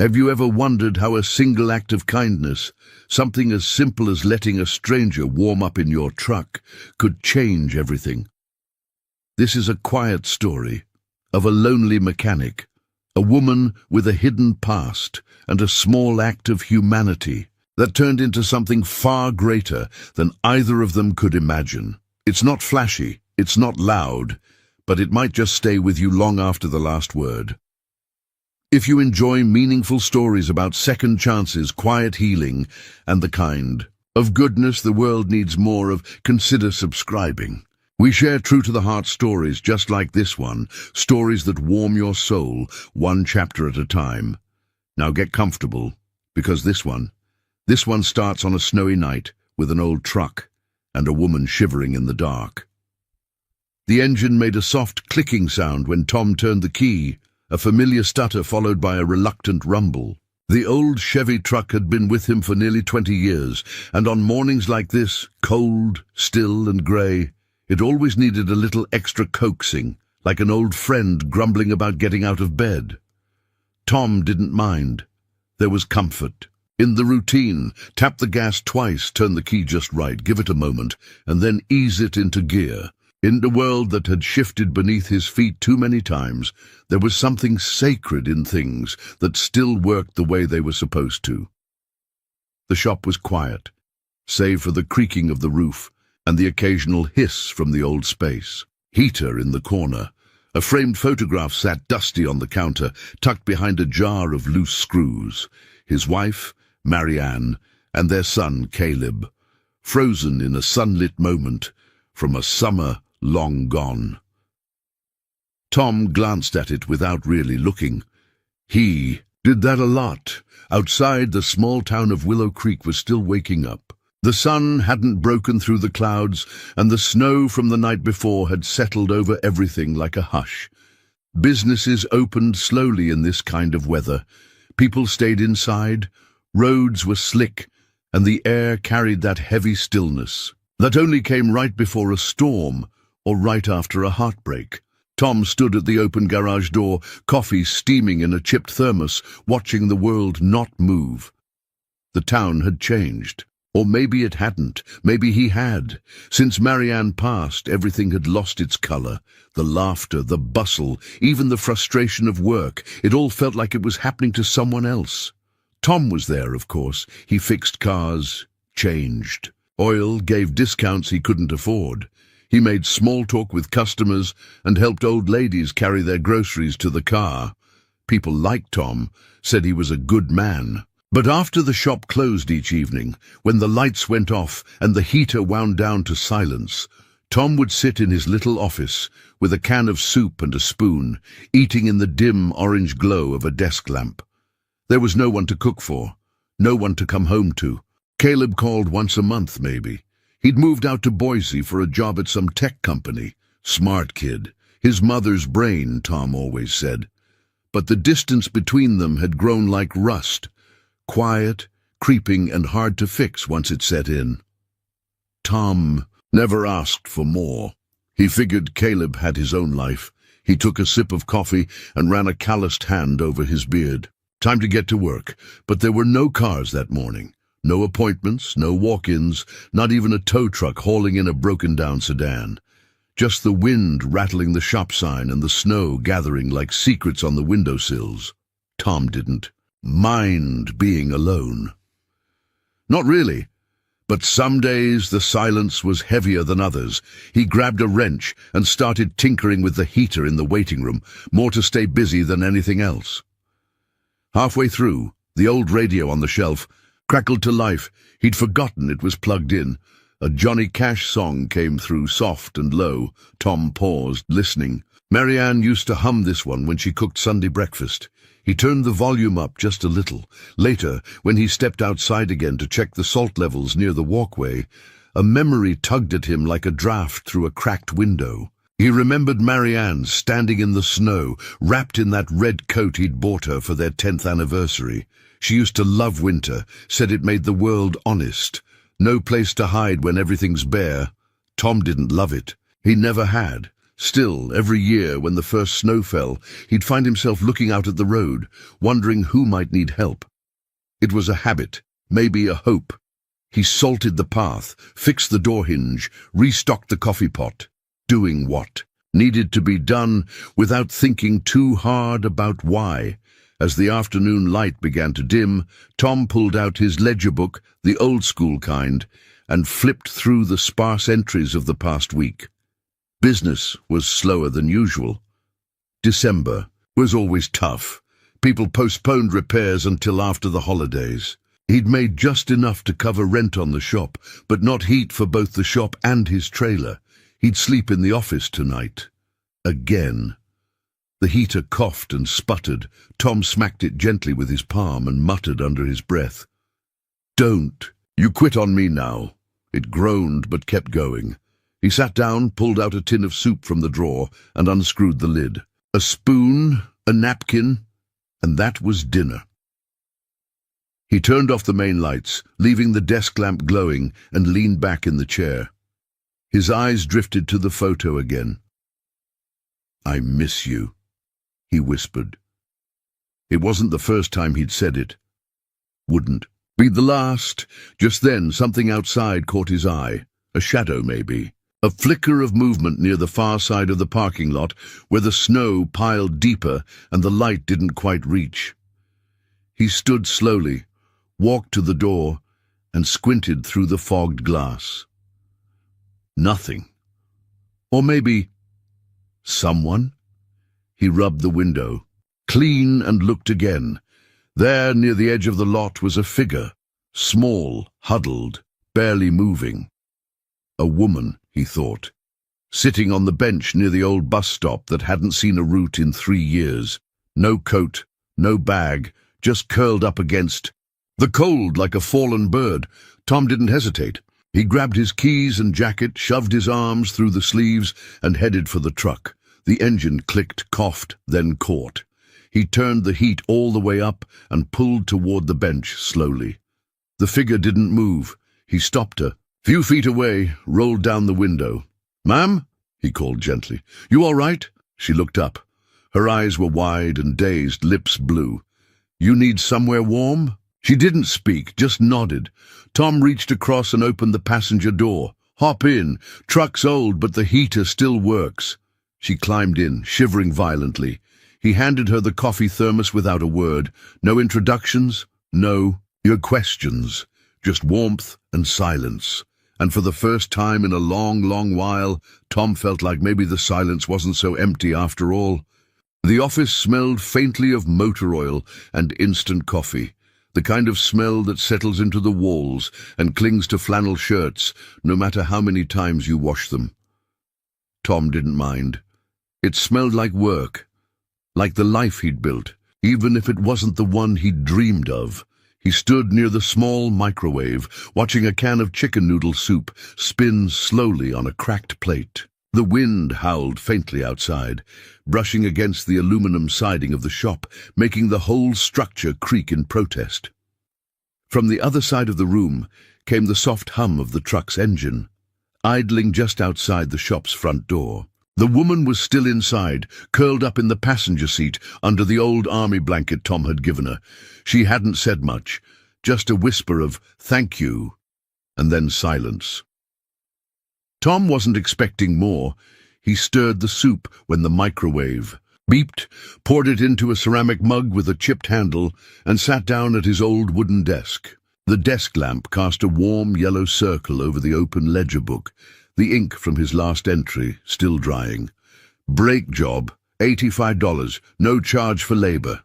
Have you ever wondered how a single act of kindness, something as simple as letting a stranger warm up in your truck, could change everything? This is a quiet story of a lonely mechanic, a woman with a hidden past and a small act of humanity that turned into something far greater than either of them could imagine. It's not flashy, it's not loud, but it might just stay with you long after the last word. If you enjoy meaningful stories about second chances, quiet healing, and the kind of goodness the world needs more of, consider subscribing. We share true-to-the-heart stories just like this one, stories that warm your soul, one chapter at a time. Now get comfortable, because this one starts on a snowy night with an old truck and a woman shivering in the dark. The engine made a soft clicking sound when Tom turned the key, a familiar stutter followed by a reluctant rumble. The old Chevy truck had been with him for nearly 20 years, and on mornings like this, cold, still and grey, it always needed a little extra coaxing, like an old friend grumbling about getting out of bed. Tom didn't mind. There was comfort in the routine. Tap the gas twice, turn the key just right, give it a moment, and then ease it into gear. In the world that had shifted beneath his feet too many times, there was something sacred in things that still worked the way they were supposed to. The shop was quiet, save for the creaking of the roof and the occasional hiss from the old space. Heater in the corner. A framed photograph sat dusty on the counter, tucked behind a jar of loose screws. His wife, Marianne, and their son, Caleb, frozen in a sunlit moment from a summer long gone. Tom glanced at it without really looking. He did that a lot. Outside, the small town of Willow Creek was still waking up. The sun hadn't broken through the clouds, and the snow from the night before had settled over everything like a hush. Businesses opened slowly in this kind of weather. People stayed inside, roads were slick, and the air carried that heavy stillness that only came right before a storm or right after a heartbreak. Tom stood at the open garage door, coffee steaming in a chipped thermos, watching the world not move. The town had changed. Or maybe it hadn't. Maybe he had. Since Marianne passed, everything had lost its color. The laughter, the bustle, even the frustration of work. It all felt like it was happening to someone else. Tom was there, of course. He fixed cars, changed. Oil, gave discounts he couldn't afford. He made small talk with customers and helped old ladies carry their groceries to the car. People liked Tom, said he was a good man. But after the shop closed each evening, when the lights went off and the heater wound down to silence, Tom would sit in his little office with a can of soup and a spoon, eating in the dim orange glow of a desk lamp. There was no one to cook for, no one to come home to. Caleb called once a month, maybe. He'd moved out to Boise for a job at some tech company. Smart kid. His mother's brain, Tom always said. But the distance between them had grown like rust. Quiet, creeping, and hard to fix once it set in. Tom never asked for more. He figured Caleb had his own life. He took a sip of coffee and ran a calloused hand over his beard. Time to get to work, but there were no cars that morning. No appointments, no walk-ins, not even a tow truck hauling in a broken-down sedan. Just the wind rattling the shop sign and the snow gathering like secrets on the windowsills. Tom didn't mind being alone. Not really, but some days the silence was heavier than others. He grabbed a wrench and started tinkering with the heater in the waiting room, more to stay busy than anything else. Halfway through, the old radio on the shelf crackled to life. He'd forgotten it was plugged in. A Johnny Cash song came through, soft and low. Tom paused, listening. Marianne used to hum this one when she cooked Sunday breakfast. He turned the volume up just a little. Later, when he stepped outside again to check the salt levels near the walkway, a memory tugged at him like a draft through a cracked window. He remembered Marianne standing in the snow, wrapped in that red coat he'd bought her for their 10th anniversary. She used to love winter, said it made the world honest. No place to hide when everything's bare. Tom didn't love it. He never had. Still, every year when the first snow fell, he'd find himself looking out at the road, wondering who might need help. It was a habit, maybe a hope. He salted the path, fixed the door hinge, restocked the coffee pot, doing what needed to be done without thinking too hard about why. As the afternoon light began to dim, Tom pulled out his ledger book, the old-school kind, and flipped through the sparse entries of the past week. Business was slower than usual. December was always tough. People postponed repairs until after the holidays. He'd made just enough to cover rent on the shop, but not heat for both the shop and his trailer. He'd sleep in the office tonight. Again. The heater coughed and sputtered. Tom smacked it gently with his palm and muttered under his breath, "Don't. You quit on me now." It groaned but kept going. He sat down, pulled out a tin of soup from the drawer, and unscrewed the lid. A spoon, a napkin, and that was dinner. He turned off the main lights, leaving the desk lamp glowing, and leaned back in the chair. His eyes drifted to the photo again. "I miss you," he whispered. It wasn't the first time he'd said it. Wouldn't be the last. Just then, something outside caught his eye. A shadow, maybe. A flicker of movement near the far side of the parking lot, where the snow piled deeper and the light didn't quite reach. He stood slowly, walked to the door, and squinted through the fogged glass. Nothing. Or maybe someone? He rubbed the window, clean, and looked again. There, near the edge of the lot, was a figure, small, huddled, barely moving. A woman, he thought, sitting on the bench near the old bus stop that hadn't seen a route in 3 years. No coat, no bag, just curled up against the cold like a fallen bird. Tom didn't hesitate. He grabbed his keys and jacket, shoved his arms through the sleeves, and headed for the truck. The engine clicked, coughed, then caught. He turned the heat all the way up and pulled toward the bench slowly. The figure didn't move. He stopped her. Few feet away, rolled down the window. "Ma'am?" he called gently. "You all right?" She looked up. Her eyes were wide and dazed, lips blue. "You need somewhere warm?" She didn't speak, just nodded. Tom reached across and opened the passenger door. "Hop in. Truck's old, but the heater still works." She climbed in, shivering violently. He handed her the coffee thermos without a word. No introductions, no questions, just warmth and silence. And for the first time in a long, long while, Tom felt like maybe the silence wasn't so empty after all. The office smelled faintly of motor oil and instant coffee, the kind of smell that settles into the walls and clings to flannel shirts, no matter how many times you wash them. Tom didn't mind. It smelled like work, like the life he'd built, even if it wasn't the one he'd dreamed of. He stood near the small microwave, watching a can of chicken noodle soup spin slowly on a cracked plate. The wind howled faintly outside, brushing against the aluminum siding of the shop, making the whole structure creak in protest. From the other side of the room came the soft hum of the truck's engine, idling just outside the shop's front door. The woman was still inside, curled up in the passenger seat under the old army blanket Tom had given her. She hadn't said much, just a whisper of "thank you," and then silence. Tom wasn't expecting more. He stirred the soup when the microwave beeped, poured it into a ceramic mug with a chipped handle, and sat down at his old wooden desk. The desk lamp cast a warm yellow circle over the open ledger book, the ink from his last entry still drying. "Brake job, $85, no charge for labor."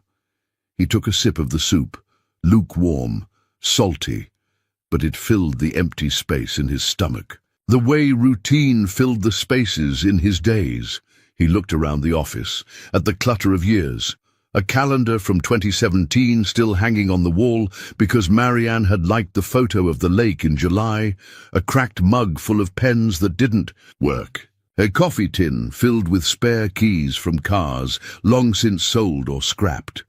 He took a sip of the soup, lukewarm, salty, but it filled the empty space in his stomach. The way routine filled the spaces in his days. He looked around the office, at the clutter of years. A calendar from 2017 still hanging on the wall because Marianne had liked the photo of the lake in July, a cracked mug full of pens that didn't work, a coffee tin filled with spare keys from cars long since sold or scrapped.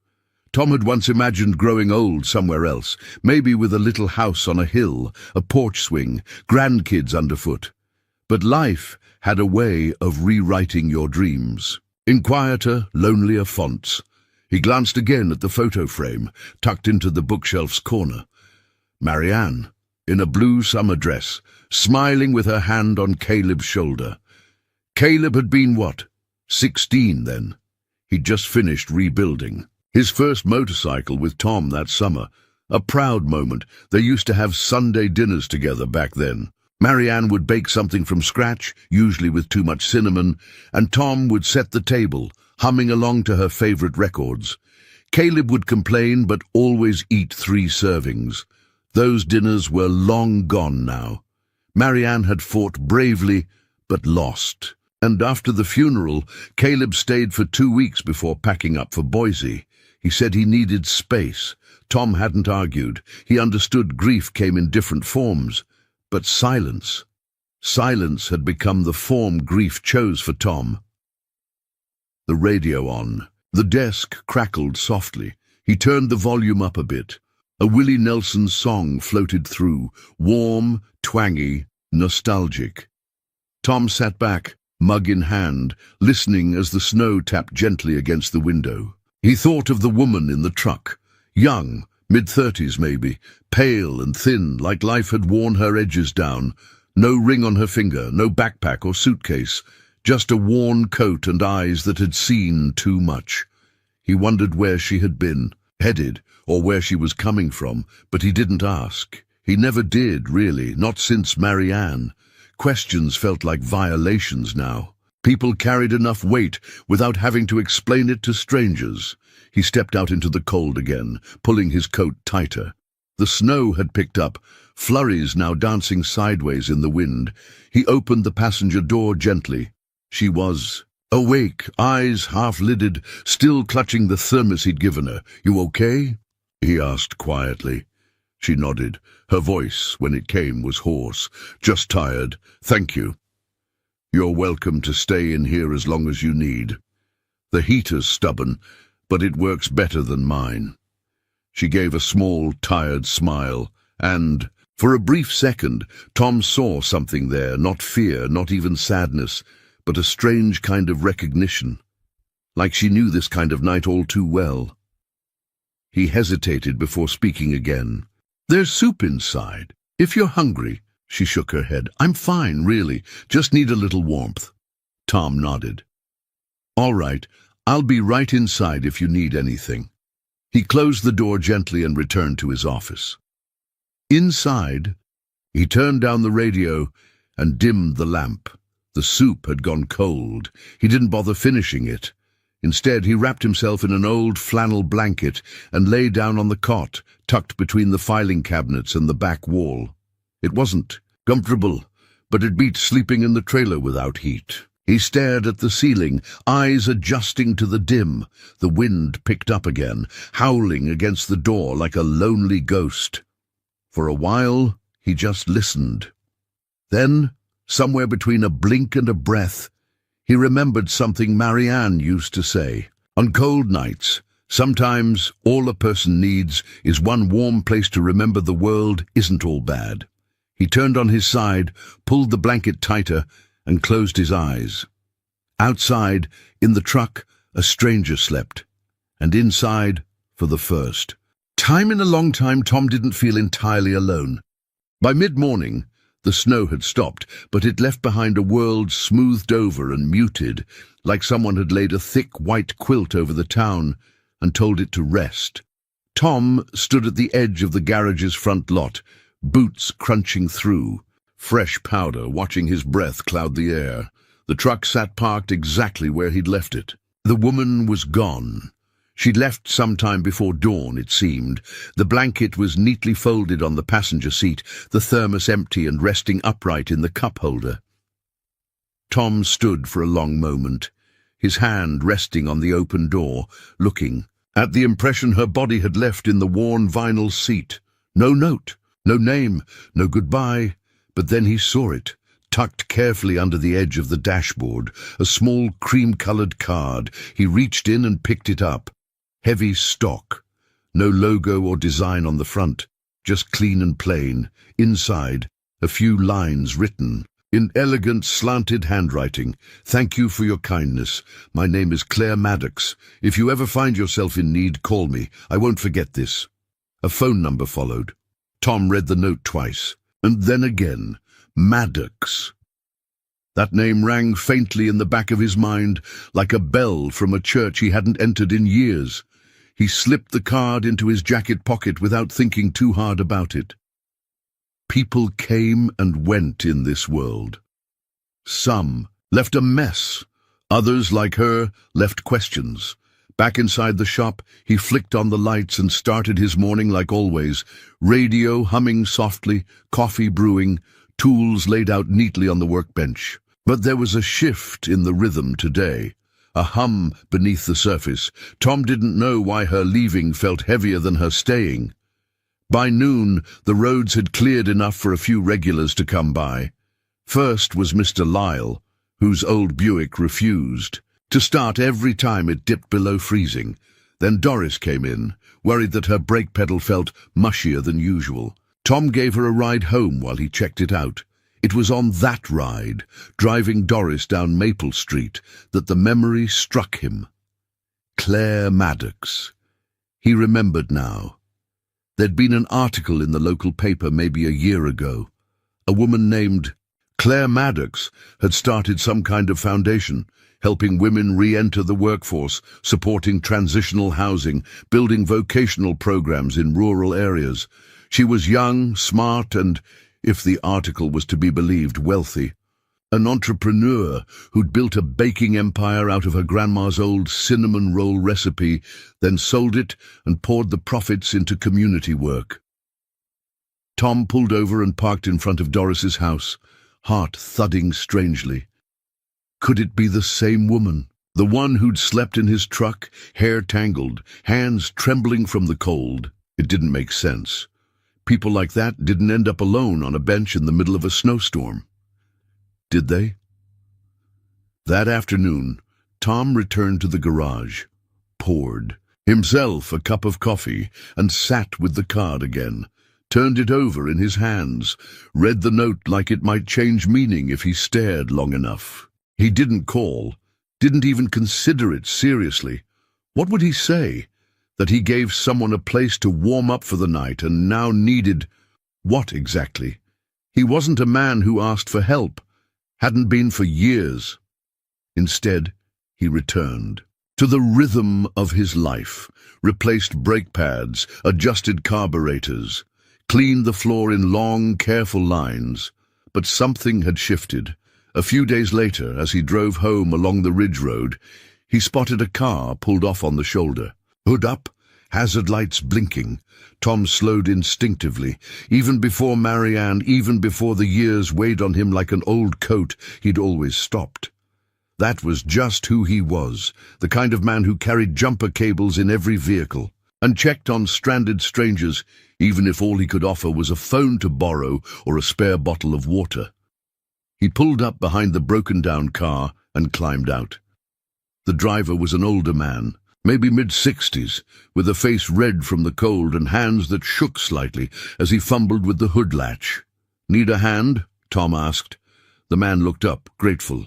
Tom had once imagined growing old somewhere else, maybe with a little house on a hill, a porch swing, grandkids underfoot. But life had a way of rewriting your dreams. In quieter, lonelier fonts, he glanced again at the photo frame, tucked into the bookshelf's corner. Marianne, in a blue summer dress, smiling with her hand on Caleb's shoulder. Caleb had been, what, 16 then? He'd just finished rebuilding. His first motorcycle with Tom that summer. A proud moment. They used to have Sunday dinners together back then. Marianne would bake something from scratch, usually with too much cinnamon, and Tom would set the table, humming along to her favorite records. Caleb would complain, but always eat 3 servings. Those dinners were long gone now. Marianne had fought bravely, but lost. And after the funeral, Caleb stayed for 2 weeks before packing up for Boise. He said he needed space. Tom hadn't argued. He understood grief came in different forms. But silence. Silence had become the form grief chose for Tom. The radio on. The desk crackled softly. He turned the volume up a bit. A Willie Nelson song floated through, warm, twangy, nostalgic. Tom sat back, mug in hand, listening as the snow tapped gently against the window. He thought of the woman in the truck, young, mid-30s maybe, pale and thin, like life had worn her edges down. No ring on her finger, no backpack or suitcase, just a worn coat and eyes that had seen too much. He wondered where she had been, headed, or where she was coming from, but he didn't ask. He never did, really, not since Marianne. Questions felt like violations now. People carried enough weight without having to explain it to strangers. He stepped out into the cold again, pulling his coat tighter. The snow had picked up, flurries now dancing sideways in the wind. He opened the passenger door gently. She was awake, eyes half-lidded, still clutching the thermos he'd given her. "You okay?" he asked quietly. She nodded. Her voice, when it came, was hoarse. "Just tired. Thank you. You're welcome to stay in here as long as you need. The heater's stubborn, but it works better than mine." She gave a small, tired smile, and, for a brief second, Tom saw something there, not fear, not even sadness, but a strange kind of recognition, like she knew this kind of night all too well. He hesitated before speaking again. "There's soup inside. If you're hungry." She shook her head. "I'm fine, really. Just need a little warmth." Tom nodded. "All right, I'll be right inside if you need anything." He closed the door gently and returned to his office. Inside, he turned down the radio and dimmed the lamp. The soup had gone cold. He didn't bother finishing it. Instead, he wrapped himself in an old flannel blanket and lay down on the cot, tucked between the filing cabinets and the back wall. It wasn't comfortable, but it beat sleeping in the trailer without heat. He stared at the ceiling, eyes adjusting to the dim. The wind picked up again, howling against the door like a lonely ghost. For a while, he just listened. Then, somewhere between a blink and a breath, he remembered something Marianne used to say. On cold nights, sometimes all a person needs is one warm place to remember the world isn't all bad. He turned on his side, pulled the blanket tighter, and closed his eyes. Outside, in the truck, a stranger slept. And inside, for the first time in a long time, Tom didn't feel entirely alone. By mid-morning, the snow had stopped, but it left behind a world smoothed over and muted, like someone had laid a thick white quilt over the town and told it to rest. Tom stood at the edge of the garage's front lot, boots crunching through, fresh powder watching his breath cloud the air. The truck sat parked exactly where he'd left it. The woman was gone. She'd left some time before dawn, it seemed. The blanket was neatly folded on the passenger seat, the thermos empty and resting upright in the cup holder. Tom stood for a long moment, his hand resting on the open door, looking at the impression her body had left in the worn vinyl seat. No note, no name, no goodbye, but then he saw it, tucked carefully under the edge of the dashboard, a small cream-colored card. He reached in and picked it up. Heavy stock. No logo or design on the front, just clean and plain. Inside, a few lines written. In elegant, slanted handwriting. "Thank you for your kindness. My name is Claire Maddox. If you ever find yourself in need, call me. I won't forget this." A phone number followed. Tom read the note twice, and then again. Maddox. That name rang faintly in the back of his mind, like a bell from a church he hadn't entered in years. He slipped the card into his jacket pocket without thinking too hard about it. People came and went in this world. Some left a mess. Others, like her, left questions. Back inside the shop, he flicked on the lights and started his morning like always. Radio humming softly, coffee brewing, tools laid out neatly on the workbench. But there was a shift in the rhythm today. A hum beneath the surface. Tom didn't know why her leaving felt heavier than her staying. By noon, the roads had cleared enough for a few regulars to come by. First was Mr. Lyle, whose old Buick refused to start every time it dipped below freezing. Then Doris came in, worried that her brake pedal felt mushier than usual. Tom gave her a ride home while he checked it out. It was on that ride, driving Doris down Maple Street, that the memory struck him. Claire Maddox. He remembered now. There'd been an article in the local paper maybe a year ago. A woman named Claire Maddox had started some kind of foundation, helping women re-enter the workforce, supporting transitional housing, building vocational programs in rural areas. She was young, smart, and, if the article was to be believed, wealthy. An entrepreneur who'd built a baking empire out of her grandma's old cinnamon roll recipe, then sold it and poured the profits into community work. Tom pulled over and parked in front of Doris's house, heart thudding strangely. Could it be the same woman? The one who'd slept in his truck, hair tangled, hands trembling from the cold? It didn't make sense. People like that didn't end up alone on a bench in the middle of a snowstorm. Did they? That afternoon, Tom returned to the garage, poured himself a cup of coffee, and sat with the card again, turned it over in his hands, read the note like it might change meaning if he stared long enough. He didn't call, didn't even consider it seriously. What would he say? That he gave someone a place to warm up for the night and now needed what exactly? He wasn't a man who asked for help. Hadn't been for years. Instead, he returned to the rhythm of his life, replaced brake pads, adjusted carburetors, cleaned the floor in long, careful lines. But something had shifted. A few days later, as he drove home along the ridge road, he spotted a car pulled off on the shoulder. Hood up, hazard lights blinking. Tom slowed instinctively. Even before Marianne, even before the years weighed on him like an old coat, he'd always stopped. That was just who he was, the kind of man who carried jumper cables in every vehicle, and checked on stranded strangers, even if all he could offer was a phone to borrow or a spare bottle of water. He pulled up behind the broken-down car and climbed out. The driver was an older man, maybe mid-60s, with a face red from the cold and hands that shook slightly as he fumbled with the hood latch. "Need a hand?" Tom asked. The man looked up, grateful.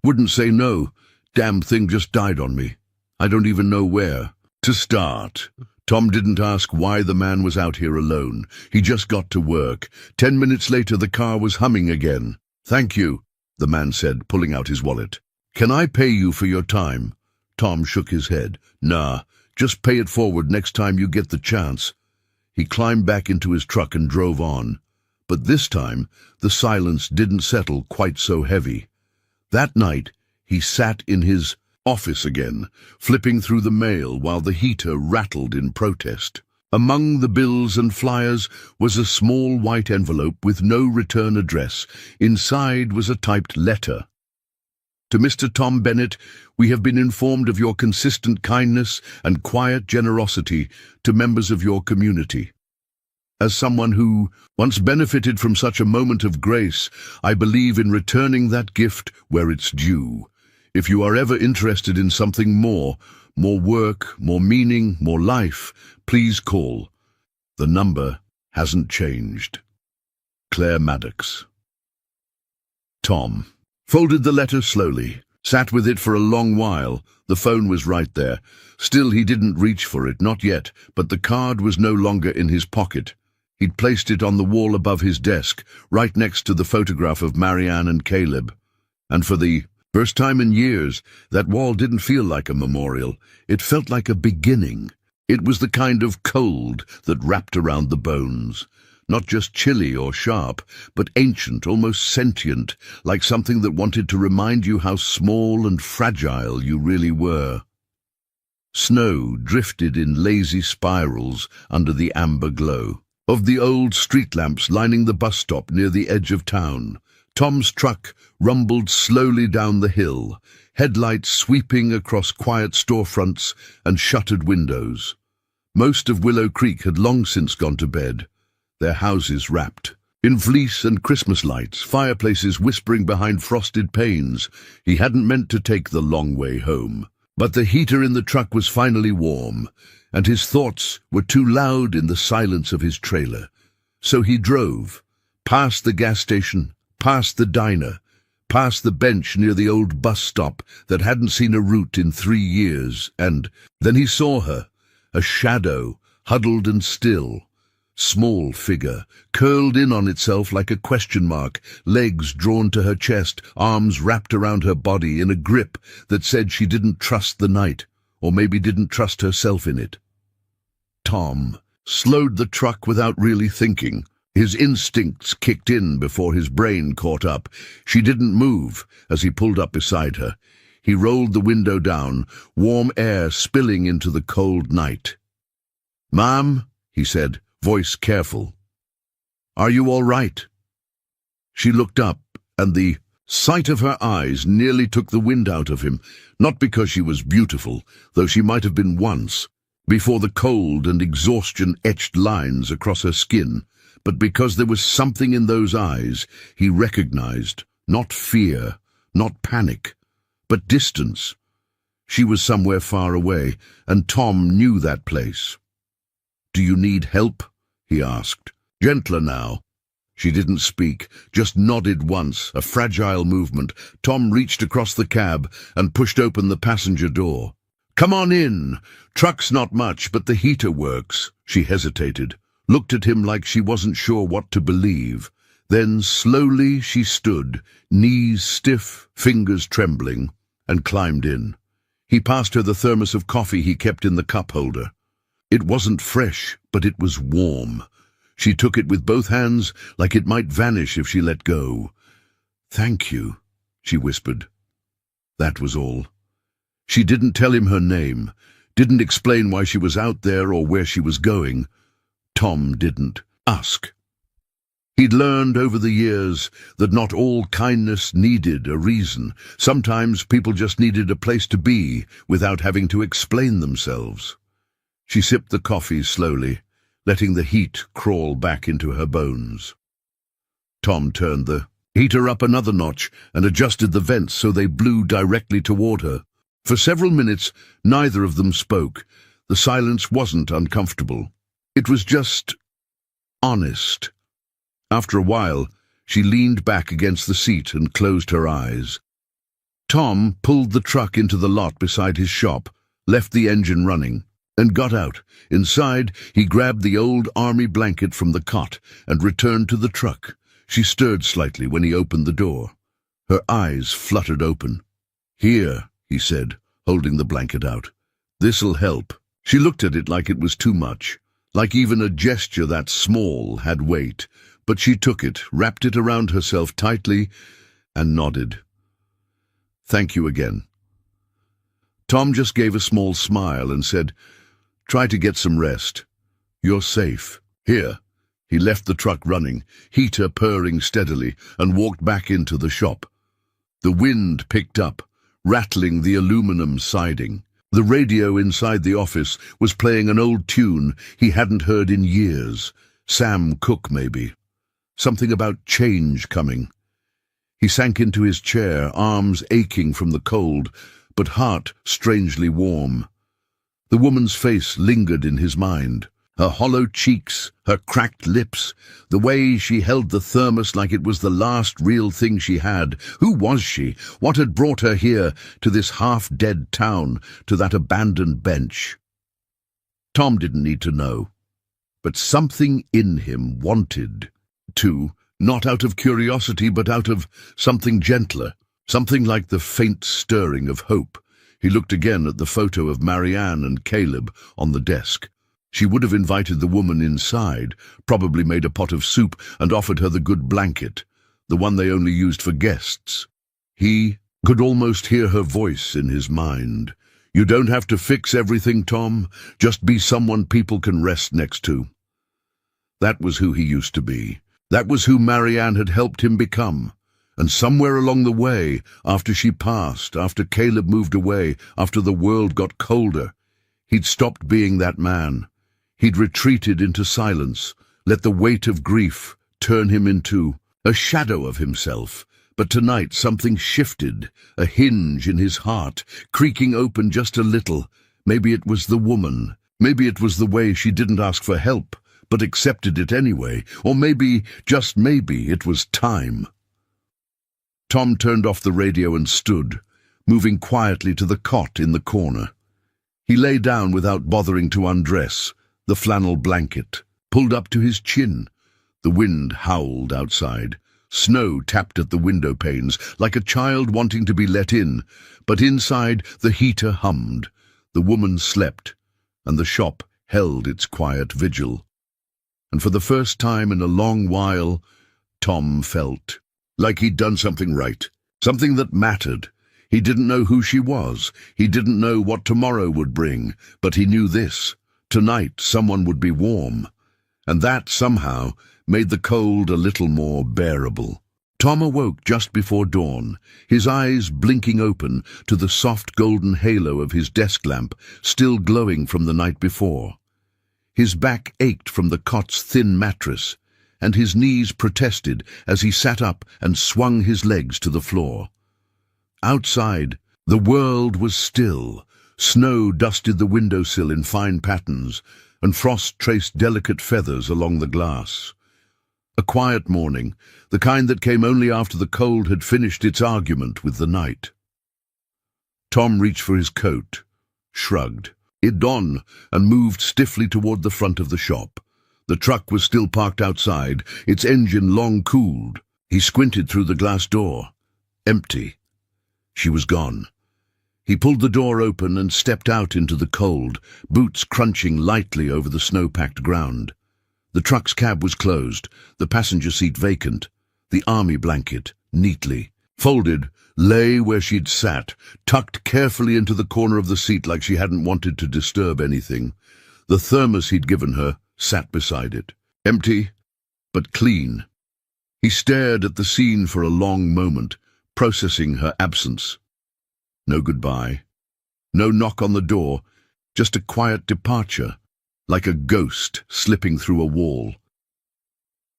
"Wouldn't say no. Damn thing just died on me. I don't even know where to start." Tom didn't ask why the man was out here alone. He just got to work. 10 minutes later, the car was humming again. "Thank you," the man said, pulling out his wallet. "Can I pay you for your time?" Tom shook his head. "Nah, just pay it forward next time you get the chance." He climbed back into his truck and drove on. But this time, the silence didn't settle quite so heavy. That night, he sat in his office again, flipping through the mail while the heater rattled in protest. Among the bills and flyers was a small white envelope with no return address. Inside was a typed letter. "To Mr. Tom Bennett, we have been informed of your consistent kindness and quiet generosity to members of your community. As someone who once benefited from such a moment of grace, I believe in returning that gift where it's due. If you are ever interested in something more work, more meaning, more life, please call. The number hasn't changed. Claire Maddox." Tom folded the letter slowly, sat with it for a long while. The phone was right there. Still, he didn't reach for it, not yet, but the card was no longer in his pocket. He'd placed it on the wall above his desk, right next to the photograph of Marianne and Caleb. And for the first time in years, that wall didn't feel like a memorial. It felt like a beginning. It was the kind of cold that wrapped around the bones. Not just chilly or sharp, but ancient, almost sentient, like something that wanted to remind you how small and fragile you really were. Snow drifted in lazy spirals under the amber glow of the old street lamps lining the bus stop near the edge of town. Tom's truck rumbled slowly down the hill, headlights sweeping across quiet storefronts and shuttered windows. Most of Willow Creek had long since gone to bed, their houses wrapped in fleece and Christmas lights, fireplaces whispering behind frosted panes. He hadn't meant to take the long way home, but the heater in the truck was finally warm, and his thoughts were too loud in the silence of his trailer. So he drove, past the gas station, past the diner, past the bench near the old bus stop that hadn't seen a route in 3 years, and then he saw her, a shadow, huddled and still. Small figure, curled in on itself like a question mark, legs drawn to her chest, arms wrapped around her body in a grip that said she didn't trust the night, or maybe didn't trust herself in it. Tom slowed the truck without really thinking. His instincts kicked in before his brain caught up. She didn't move as he pulled up beside her. He rolled the window down, warm air spilling into the cold night. "Ma'am," he said, voice careful. "Are you all right?" She looked up, and the sight of her eyes nearly took the wind out of him, not because she was beautiful, though she might have been once, before the cold and exhaustion etched lines across her skin, but because there was something in those eyes he recognized, not fear, not panic, but distance. She was somewhere far away, and Tom knew that place. "Do you need help?" he asked, gentler now. She didn't speak, just nodded once, a fragile movement. Tom reached across the cab and pushed open the passenger door. "Come on in. Truck's not much, but the heater works." She hesitated, looked at him like she wasn't sure what to believe. Then slowly she stood, knees stiff, fingers trembling, and climbed in. He passed her the thermos of coffee he kept in the cup holder. It wasn't fresh, but it was warm. She took it with both hands, like it might vanish if she let go. "Thank you," she whispered. That was all. She didn't tell him her name, didn't explain why she was out there or where she was going. Tom didn't ask. He'd learned over the years that not all kindness needed a reason. Sometimes people just needed a place to be without having to explain themselves. She sipped the coffee slowly, letting the heat crawl back into her bones. Tom turned the heater up another notch and adjusted the vents so they blew directly toward her. For several minutes, neither of them spoke. The silence wasn't uncomfortable. It was just honest. After a while, she leaned back against the seat and closed her eyes. Tom pulled the truck into the lot beside his shop, left the engine running, and got out. Inside, he grabbed the old army blanket from the cot and returned to the truck. She stirred slightly when he opened the door. Her eyes fluttered open. "Here," he said, holding the blanket out. "This'll help." She looked at it like it was too much, like even a gesture that small had weight, but she took it, wrapped it around herself tightly, and nodded. "Thank you again." Tom just gave a small smile and said, "Try to get some rest. You're safe. Here." He left the truck running, heater purring steadily, and walked back into the shop. The wind picked up, rattling the aluminum siding. The radio inside the office was playing an old tune he hadn't heard in years. Sam Cooke, maybe. Something about change coming. He sank into his chair, arms aching from the cold, but heart strangely warm. The woman's face lingered in his mind, Her hollow cheeks, her cracked lips, the way she held the thermos like it was the last real thing she had. Who was she? What had brought her here, to this half-dead town, to that abandoned bench? Tom didn't need to know, but something in him wanted to, not out of curiosity, but out of something gentler, something like the faint stirring of hope. He looked again at the photo of Marianne and Caleb on the desk. She would have invited the woman inside, probably made a pot of soup and offered her the good blanket, the one they only used for guests. He could almost hear her voice in his mind. "You don't have to fix everything, Tom. Just be someone people can rest next to." That was who he used to be. That was who Marianne had helped him become. And somewhere along the way, after she passed, after Caleb moved away, after the world got colder, he'd stopped being that man. He'd retreated into silence, let the weight of grief turn him into a shadow of himself. But tonight something shifted, a hinge in his heart, creaking open just a little. Maybe it was the woman. Maybe it was the way she didn't ask for help, but accepted it anyway. Or maybe, just maybe, it was time. Tom turned off the radio and stood, moving quietly to the cot in the corner. He lay down without bothering to undress, the flannel blanket pulled up to his chin. The wind howled outside. Snow tapped at the window panes like a child wanting to be let in, but inside the heater hummed. The woman slept, and the shop held its quiet vigil. And for the first time in a long while, Tom felt like he'd done something right, something that mattered. He didn't know who she was. He didn't know what tomorrow would bring, but he knew this. Tonight someone would be warm, and that somehow made the cold a little more bearable. Tom awoke just before dawn, his eyes blinking open to the soft golden halo of his desk lamp still glowing from the night before. His back ached from the cot's thin mattress, and his knees protested as he sat up and swung his legs to the floor. Outside, the world was still. Snow dusted the windowsill in fine patterns, and frost traced delicate feathers along the glass. A quiet morning, the kind that came only after the cold had finished its argument with the night. Tom reached for his coat, shrugged it on, and moved stiffly toward the front of the shop. The truck was still parked outside, its engine long cooled. He squinted through the glass door. Empty. She was gone. He pulled the door open and stepped out into the cold, boots crunching lightly over the snow-packed ground. The truck's cab was closed, the passenger seat vacant. The army blanket, neatly folded, lay where she'd sat, tucked carefully into the corner of the seat like she hadn't wanted to disturb anything. The thermos he'd given her sat beside it, empty but clean. He stared at the scene for a long moment, processing her absence. No goodbye, no knock on the door, just a quiet departure, like a ghost slipping through a wall.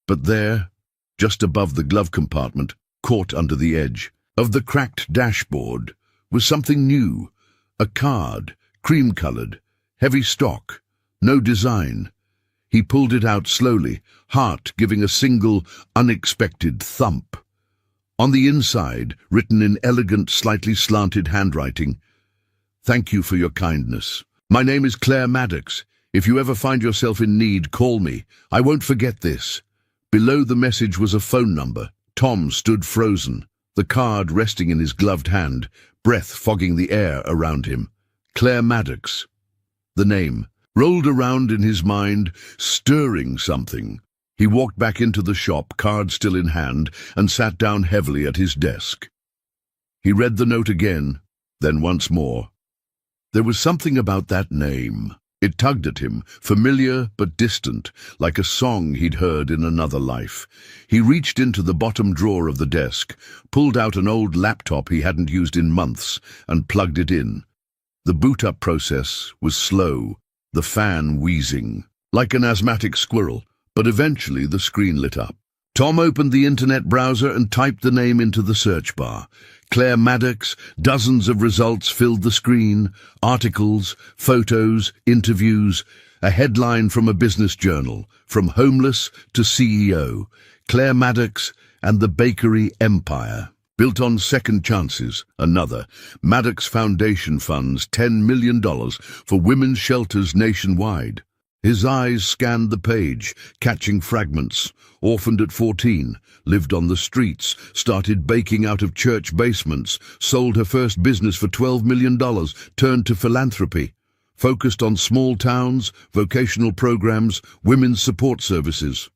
But there, just above the glove compartment, caught under the edge of the cracked dashboard, was something new, a card, cream-colored, heavy stock, no design. He pulled it out slowly, heart giving a single, unexpected thump. On the inside, written in elegant, slightly slanted handwriting, "Thank you for your kindness. My name is Claire Maddox. If you ever find yourself in need, call me. I won't forget this." Below the message was a phone number. Tom stood frozen, the card resting in his gloved hand, breath fogging the air around him. Claire Maddox. The name rolled around in his mind, stirring something. He walked back into the shop, card still in hand, and sat down heavily at his desk. He read the note again, then once more. There was something about that name. It tugged at him, familiar but distant, like a song he'd heard in another life. He reached into the bottom drawer of the desk, pulled out an old laptop he hadn't used in months, and plugged it in. The boot-up process was slow, the fan wheezing, like an asthmatic squirrel. But eventually the screen lit up. Tom opened the internet browser and typed the name into the search bar. Claire Maddox. Dozens of results filled the screen. Articles, photos, interviews. A headline from a business journal, from homeless to CEO, Claire Maddox and the bakery empire. Built on second chances, another. Maddox Foundation funds $10 million for women's shelters nationwide. His eyes scanned the page, catching fragments. Orphaned at 14, lived on the streets, started baking out of church basements, sold her first business for $12 million, turned to philanthropy. Focused on small towns, vocational programs, women's support services.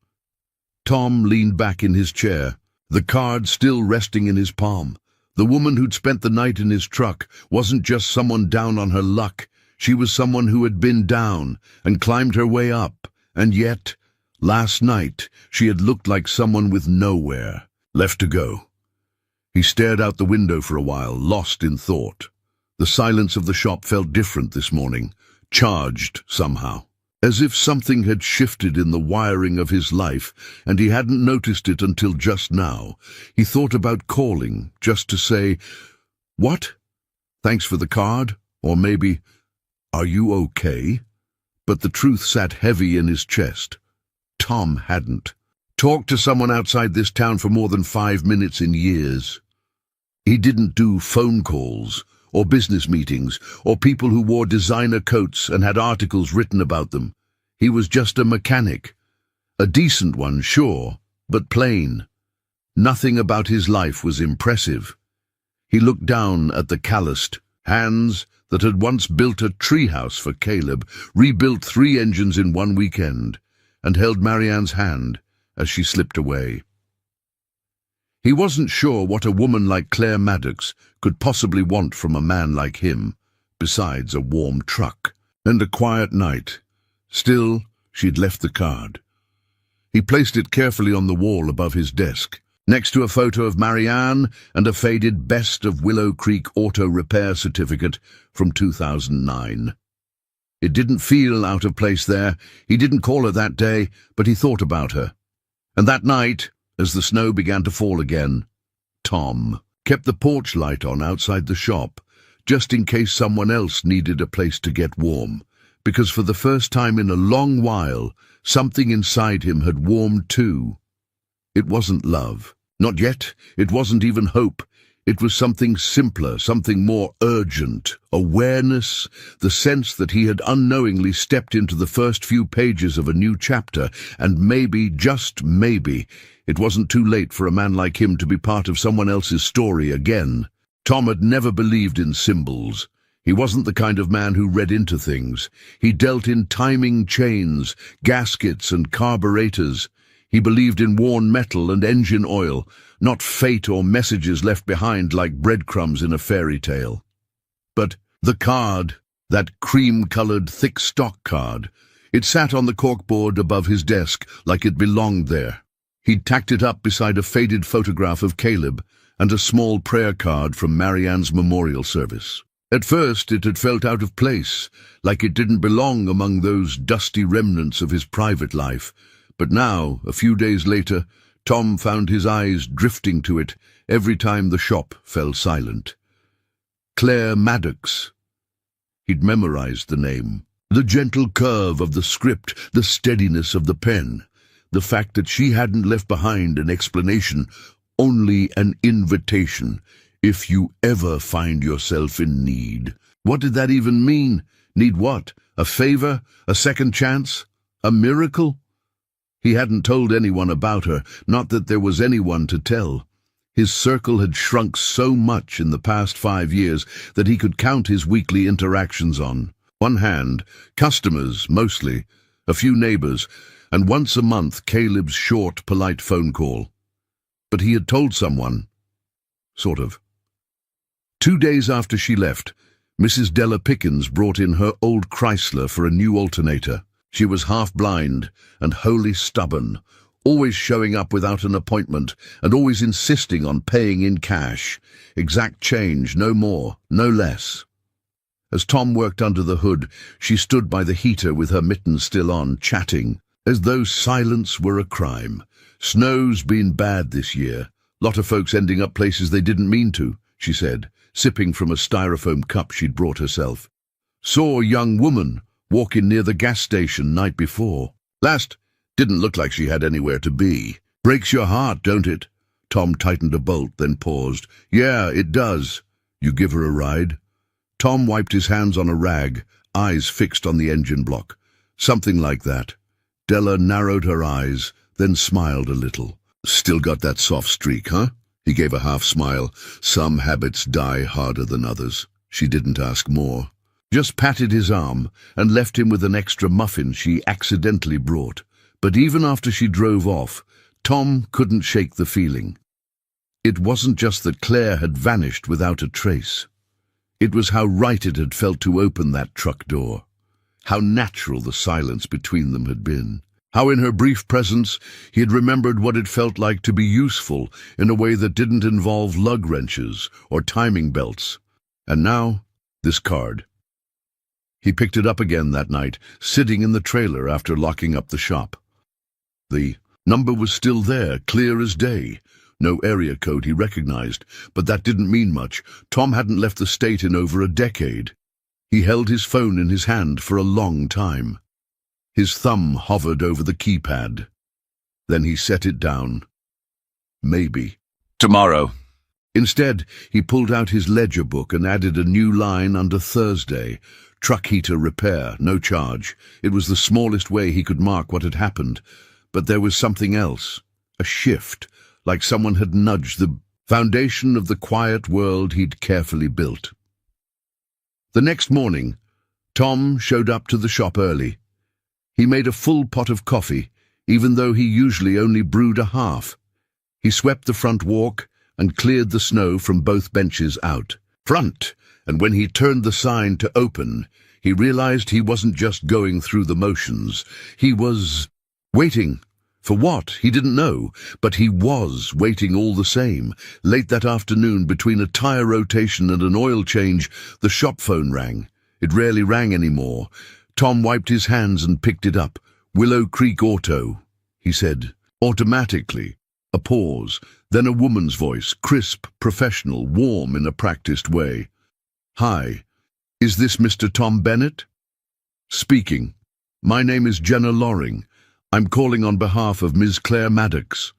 Tom leaned back in his chair, the card still resting in his palm. The woman who'd spent the night in his truck wasn't just someone down on her luck. She was someone who had been down and climbed her way up. And yet, last night, she had looked like someone with nowhere left to go. He stared out the window for a while, lost in thought. The silence of the shop felt different this morning, charged somehow. As if something had shifted in the wiring of his life, and he hadn't noticed it until just now. He thought about calling, just to say, "What? Thanks for the card?" Or maybe, "Are you okay?" But the truth sat heavy in his chest. Tom hadn't talked to someone outside this town for more than 5 minutes in years. He didn't do phone calls, or business meetings, or people who wore designer coats and had articles written about them. He was just a mechanic. A decent one, sure, but plain. Nothing about his life was impressive. He looked down at the calloused hands that had once built a treehouse for Caleb, rebuilt 3 engines in 1 weekend, and held Marianne's hand as she slipped away. He wasn't sure what a woman like Claire Maddox could possibly want from a man like him, besides a warm truck and a quiet night. Still, she'd left the card. He placed it carefully on the wall above his desk, next to a photo of Marianne and a faded Best of Willow Creek Auto Repair certificate from 2009. It didn't feel out of place there. He didn't call her that day, but he thought about her. And that night, as the snow began to fall again, Tom kept the porch light on outside the shop, just in case someone else needed a place to get warm, because for the first time in a long while, something inside him had warmed too. It wasn't love. Not yet. It wasn't even hope. It was something simpler, something more urgent. Awareness, the sense that he had unknowingly stepped into the first few pages of a new chapter, and maybe, just maybe, it wasn't too late for a man like him to be part of someone else's story again. Tom had never believed in symbols. He wasn't the kind of man who read into things. He dealt in timing chains, gaskets and carburetors. He believed in worn metal and engine oil, not fate or messages left behind like breadcrumbs in a fairy tale. But the card, that cream-colored thick stock card, it sat on the corkboard above his desk like it belonged there. He'd tacked it up beside a faded photograph of Caleb and a small prayer card from Marianne's memorial service. At first it had felt out of place, like it didn't belong among those dusty remnants of his private life. But now, a few days later, Tom found his eyes drifting to it every time the shop fell silent. Claire Maddox. He'd memorized the name. The gentle curve of the script, the steadiness of the pen. The fact that she hadn't left behind an explanation, only an invitation. If you ever find yourself in need. What did that even mean? Need what? A favor? A second chance? A miracle? He hadn't told anyone about her, not that there was anyone to tell. His circle had shrunk so much in the past 5 years that he could count his weekly interactions on one hand, customers mostly, a few neighbors, and once a month Caleb's short, polite phone call. But he had told someone. Sort of. 2 days after she left, Mrs. Della Pickens brought in her old Chrysler for a new alternator. She was half-blind and wholly stubborn, always showing up without an appointment and always insisting on paying in cash. Exact change, no more, no less. As Tom worked under the hood, she stood by the heater with her mittens still on, chatting, as though silence were a crime. Snow's been bad this year. Lot of folks ending up places they didn't mean to, she said, sipping from a styrofoam cup she'd brought herself. Saw a young woman walking near the gas station night before. Last didn't look like she had anywhere to be. Breaks your heart, don't it? Tom tightened a bolt, then paused. Yeah, it does. You give her a ride? Tom wiped his hands on a rag, eyes fixed on the engine block. Something like that. Della narrowed her eyes, then smiled a little. Still got that soft streak, huh? He gave a half smile. Some habits die harder than others. She didn't ask more. Just patted his arm and left him with an extra muffin she accidentally brought. But even after she drove off, Tom couldn't shake the feeling. It wasn't just that Claire had vanished without a trace. It was how right it had felt to open that truck door. How natural the silence between them had been. How in her brief presence he had remembered what it felt like to be useful in a way that didn't involve lug wrenches or timing belts. And now, this card. He picked it up again that night, sitting in the trailer after locking up the shop. The number was still there, clear as day. No area code he recognized, but that didn't mean much. Tom hadn't left the state in over a decade. He held his phone in his hand for a long time. His thumb hovered over the keypad. Then he set it down. Maybe. Tomorrow. Instead, he pulled out his ledger book and added a new line under Thursday. Truck heater repair, no charge. It was the smallest way he could mark what had happened. But there was something else. A shift, like someone had nudged the foundation of the quiet world he'd carefully built. The next morning, Tom showed up to the shop early. He made a full pot of coffee, even though he usually only brewed a half. He swept the front walk and cleared the snow from both benches out front, and when he turned the sign to open, he realized he wasn't just going through the motions. He was waiting. For what? He didn't know, but he was waiting all the same. Late that afternoon, between a tire rotation and an oil change, the shop phone rang. It rarely rang anymore. Tom wiped his hands and picked it up. Willow Creek Auto, he said, automatically. A pause, then a woman's voice, crisp, professional, warm in a practiced way. Hi, is this Mr. Tom Bennett? Speaking. My name is Jenna Loring. I'm calling on behalf of Ms. Claire Maddox.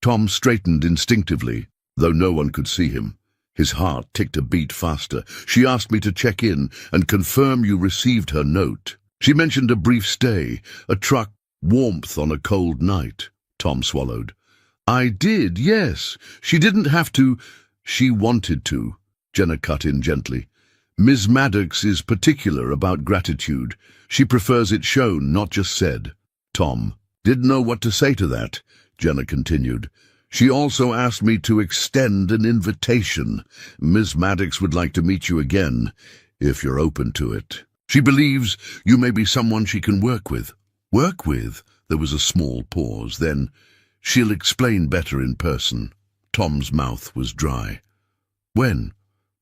Tom straightened instinctively, though no one could see him. His heart ticked a beat faster. She asked me to check in and confirm you received her note. She mentioned a brief stay, a truck, warmth on a cold night. Tom swallowed. I did, yes. She didn't have to. She wanted to. Jenna cut in gently. Ms. Maddox is particular about gratitude. She prefers it shown, not just said. Tom didn't know what to say to that, Jenna continued. She also asked me to extend an invitation. Ms. Maddox would like to meet you again, if you're open to it. She believes you may be someone she can work with. Work with? There was a small pause. Then, she'll explain better in person. Tom's mouth was dry. When?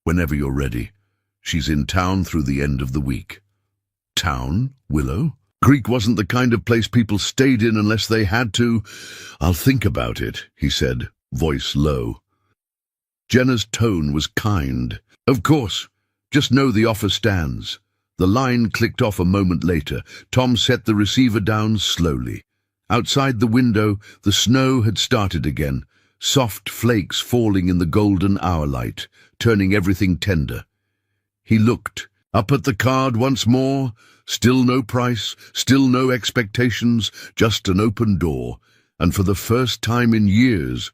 Whenever you're ready. She's in town through the end of the week. Town? Willow? Creek wasn't the kind of place people stayed in unless they had to. I'll think about it, he said, voice low. Jenna's tone was kind. Of course. Just know the offer stands. The line clicked off a moment later. Tom set the receiver down slowly. Outside the window, the snow had started again, soft flakes falling in the golden hour light, turning everything tender. He looked up at the card once more. Still no price, still no expectations, just an open door. And for the first time in years,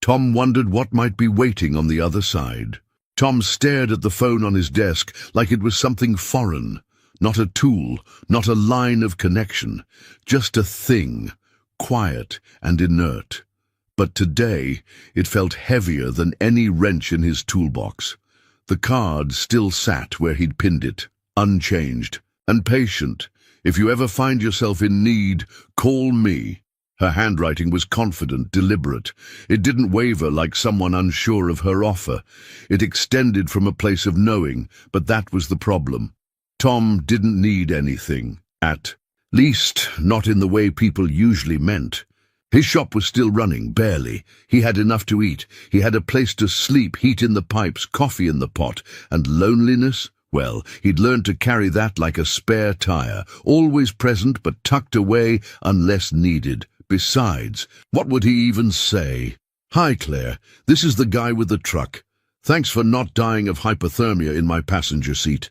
Tom wondered what might be waiting on the other side. Tom stared at the phone on his desk like it was something foreign, not a tool, not a line of connection, just a thing, quiet and inert. But today it felt heavier than any wrench in his toolbox. The card still sat where he'd pinned it, unchanged. And patient. If you ever find yourself in need, call me. Her handwriting was confident, deliberate. It didn't waver like someone unsure of her offer. It extended from a place of knowing, but that was the problem. Tom didn't need anything, at least not in the way people usually meant. His shop was still running, barely. He had enough to eat. He had a place to sleep, heat in the pipes, coffee in the pot, and loneliness? Well, he'd learned to carry that like a spare tire, always present but tucked away unless needed. Besides, what would he even say? "Hi, Claire. This is the guy with the truck. Thanks for not dying of hypothermia in my passenger seat.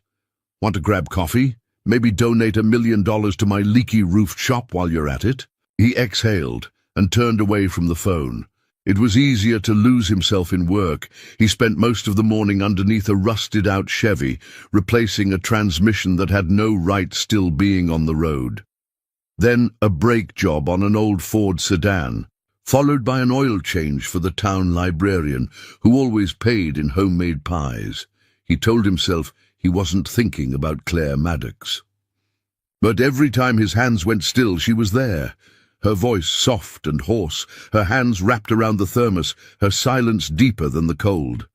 Want to grab coffee? Maybe donate $1 million to my leaky roofed shop while you're at it?" He exhaled and turned away from the phone. It was easier to lose himself in work. He spent most of the morning underneath a rusted-out Chevy, replacing a transmission that had no right still being on the road. Then a brake job on an old Ford sedan, followed by an oil change for the town librarian, who always paid in homemade pies. He told himself he wasn't thinking about Claire Maddox. But every time his hands went still, she was there. Her voice soft and hoarse, her hands wrapped around the thermos, her silence deeper than the cold.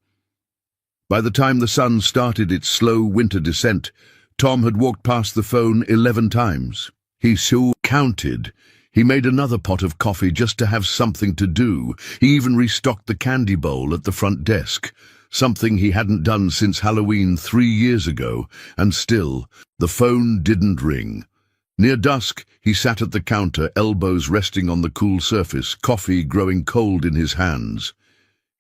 By the time the sun started its slow winter descent, Tom had walked past the phone 11 times. He so counted. He made another pot of coffee just to have something to do. He even restocked the candy bowl at the front desk, something he hadn't done since Halloween 3 years ago, and still, the phone didn't ring. Near dusk, he sat at the counter, elbows resting on the cool surface, coffee growing cold in his hands.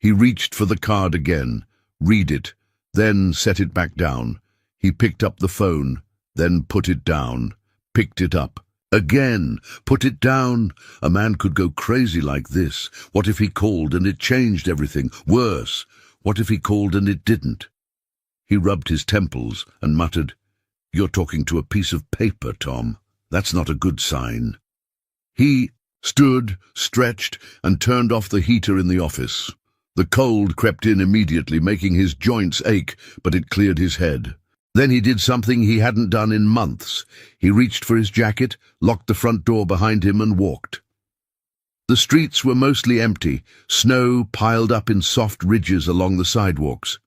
He reached for the card again, read it, then set it back down. He picked up the phone, then put it down, picked it up. Again, put it down. A man could go crazy like this. What if he called and it changed everything? Worse, what if he called and it didn't? He rubbed his temples and muttered, "You're talking to a piece of paper, Tom. That's not a good sign." He stood, stretched, and turned off the heater in the office. The cold crept in immediately, making his joints ache, but it cleared his head. Then he did something he hadn't done in months. He reached for his jacket, locked the front door behind him, and walked. The streets were mostly empty, snow piled up in soft ridges along the sidewalks.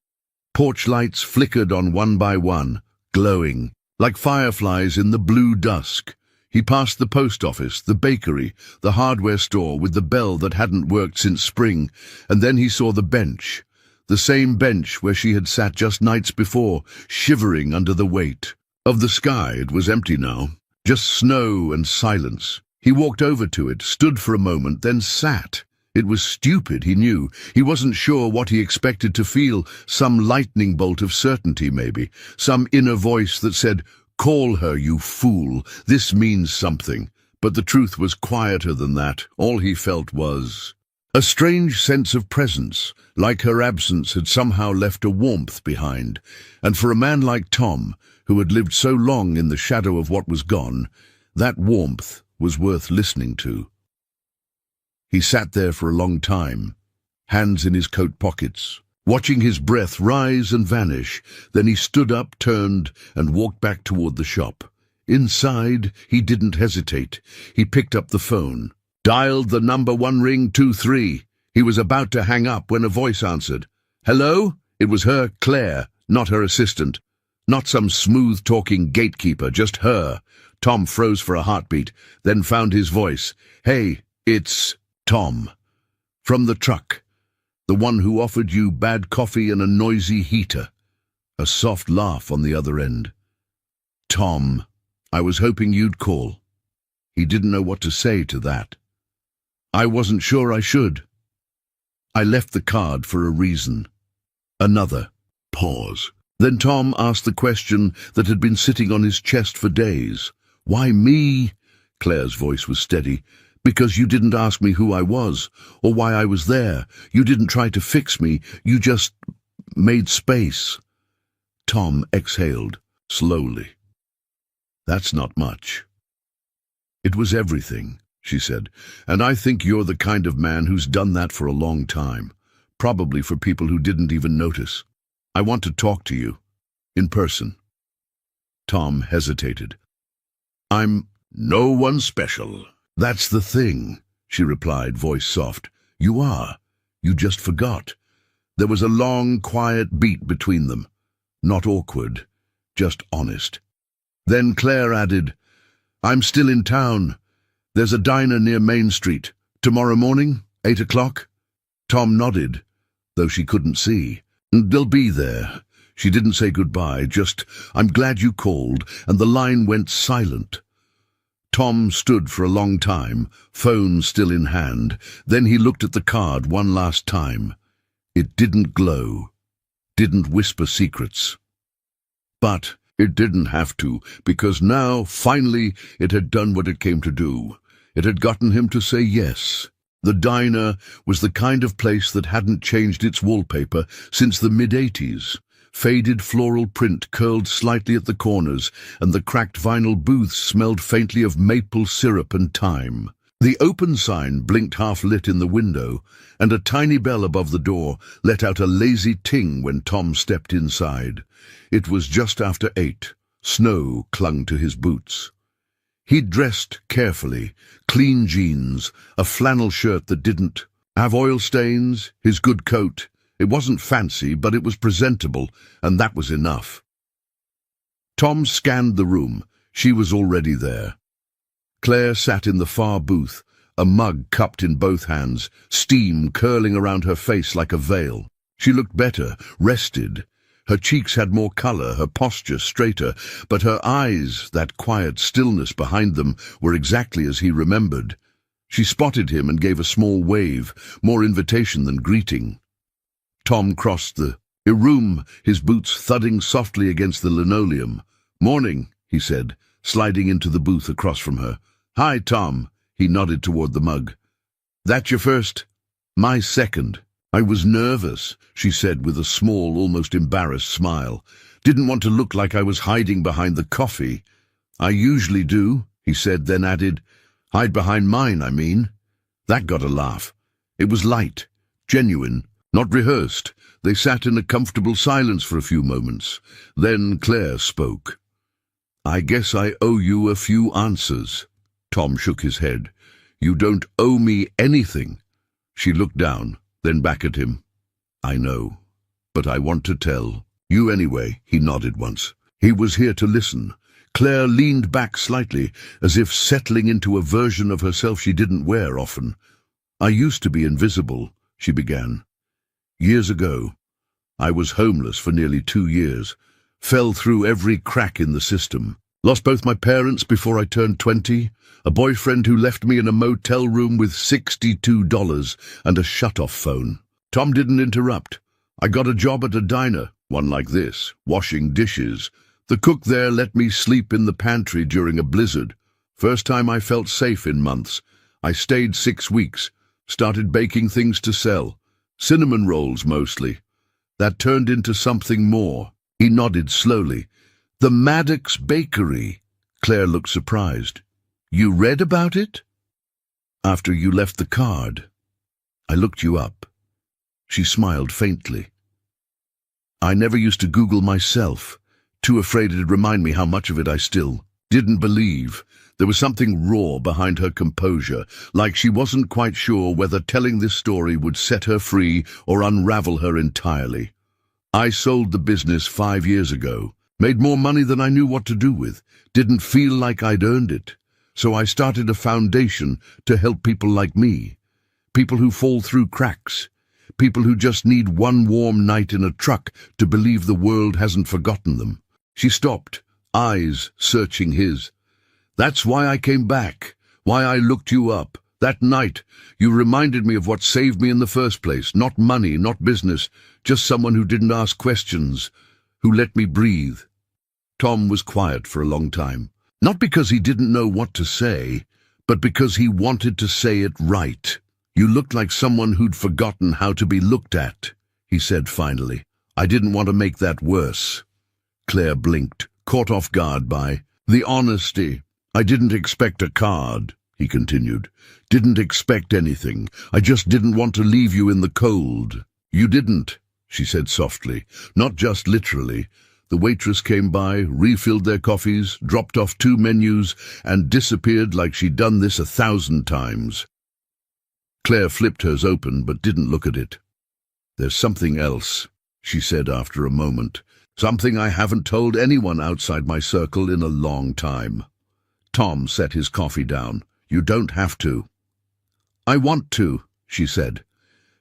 Porch lights flickered on one by one, glowing, like fireflies in the blue dusk. He passed the post office, the bakery, the hardware store with the bell that hadn't worked since spring, and then he saw the bench, the same bench where she had sat just nights before, shivering under the weight. Of the sky, it was empty now, just snow and silence. He walked over to it, stood for a moment, then sat. It was stupid, he knew. He wasn't sure what he expected to feel, some lightning bolt of certainty maybe, some inner voice that said, "Call her, you fool, this means something." But the truth was quieter than that. All he felt was a strange sense of presence, like her absence had somehow left a warmth behind. And for a man like Tom, who had lived so long in the shadow of what was gone, that warmth was worth listening to. He sat there for a long time, hands in his coat pockets, watching his breath rise and vanish. Then he stood up, turned, and walked back toward the shop. Inside, he didn't hesitate. He picked up the phone, dialed the number 1 ring 23. He was about to hang up when a voice answered. "Hello?" It was her, Claire, not her assistant. Not some smooth-talking gatekeeper, just her. Tom froze for a heartbeat, then found his voice. "Hey, it's Tom. From the truck. The one who offered you bad coffee and a noisy heater." A soft laugh on the other end. "Tom, I was hoping you'd call." He didn't know what to say to that. "I wasn't sure I should. I left the card for a reason." Another pause. Then Tom asked the question that had been sitting on his chest for days. "Why me?" Claire's voice was steady. "Because you didn't ask me who I was, or why I was there. You didn't try to fix me. You just made space." Tom exhaled, slowly. "That's not much." "It was everything," she said, "and I think you're the kind of man who's done that for a long time, probably for people who didn't even notice. I want to talk to you, in person." Tom hesitated. "I'm no one special." "That's the thing," she replied, voice soft. "You are. You just forgot." There was a long, quiet beat between them. Not awkward, just honest. Then Claire added, "I'm still in town. There's a diner near Main Street. Tomorrow morning, 8 o'clock? Tom nodded, though she couldn't see. "They'll be there. She didn't say goodbye, just, "I'm glad you called," and the line went silent. Tom stood for a long time, phone still in hand. Then he looked at the card one last time. It didn't glow, didn't whisper secrets. But it didn't have to, because now, finally, it had done what it came to do. It had gotten him to say yes. The diner was the kind of place that hadn't changed its wallpaper since the mid-'80s. Faded floral print curled slightly at the corners, and the cracked vinyl booths smelled faintly of maple syrup and thyme. The open sign blinked half-lit in the window, and a tiny bell above the door let out a lazy ting when Tom stepped inside. It was just after 8. Snow clung to his boots. He'd dressed carefully, clean jeans, a flannel shirt that didn't have oil stains, his good coat. It wasn't fancy, but it was presentable, and that was enough. Tom scanned the room. She was already there. Claire sat in the far booth, a mug cupped in both hands, steam curling around her face like a veil. She looked better, rested. Her cheeks had more color, her posture straighter, but her eyes, that quiet stillness behind them, were exactly as he remembered. She spotted him and gave a small wave, more invitation than greeting. Tom crossed the room, his boots thudding softly against the linoleum. "Morning," he said, sliding into the booth across from her. "Hi, Tom." He nodded toward the mug. "That your first?" "My second." "I was nervous," she said with a small, almost embarrassed smile. "Didn't want to look like I was hiding behind the coffee." "I usually do," he said, then added, "Hide behind mine, I mean." That got a laugh. It was light, genuine, not rehearsed. They sat in a comfortable silence for a few moments. Then Claire spoke. "I guess I owe you a few answers." Tom shook his head. "You don't owe me anything." She looked down, then back at him. "I know, but I want to tell you anyway." He nodded once. He was here to listen. Claire leaned back slightly, as if settling into a version of herself she didn't wear often. "I used to be invisible," she began. "Years ago. I was homeless for nearly 2 years. Fell through every crack in the system. Lost both my parents before I turned 20, a boyfriend who left me in a motel room with $62 and a shut-off phone." Tom didn't interrupt. "I got a job at a diner, one like this, washing dishes. The cook there let me sleep in the pantry during a blizzard. First time I felt safe in months. I stayed 6 weeks, started baking things to sell. Cinnamon rolls mostly. That turned into something more." He nodded slowly. "The Maddox Bakery." Claire looked surprised. "You read about it?" "After you left the card. I looked you up." She smiled faintly. "I never used to Google myself, too afraid it'd remind me how much of it I still didn't believe." There was something raw behind her composure, like she wasn't quite sure whether telling this story would set her free or unravel her entirely. "I sold the business 5 years ago. Made more money than I knew what to do with. Didn't feel like I'd earned it. So I started a foundation to help people like me. People who fall through cracks. People who just need one warm night in a truck to believe the world hasn't forgotten them." She stopped, eyes searching his. "That's why I came back, why I looked you up. That night, you reminded me of what saved me in the first place. Not money, not business, just someone who didn't ask questions, who let me breathe." Tom was quiet for a long time. Not because he didn't know what to say, but because he wanted to say it right. "You looked like someone who'd forgotten how to be looked at," he said finally. "I didn't want to make that worse." Claire blinked, caught off guard by the honesty. "I didn't expect a card," he continued. "Didn't expect anything. I just didn't want to leave you in the cold." "You didn't," she said softly. "Not just literally." The waitress came by, refilled their coffees, dropped off 2 menus, and disappeared like she'd done this 1,000 times. Claire flipped hers open but didn't look at it. "There's something else," she said after a moment. "Something I haven't told anyone outside my circle in a long time." Tom set his coffee down. "You don't have to." "I want to," she said.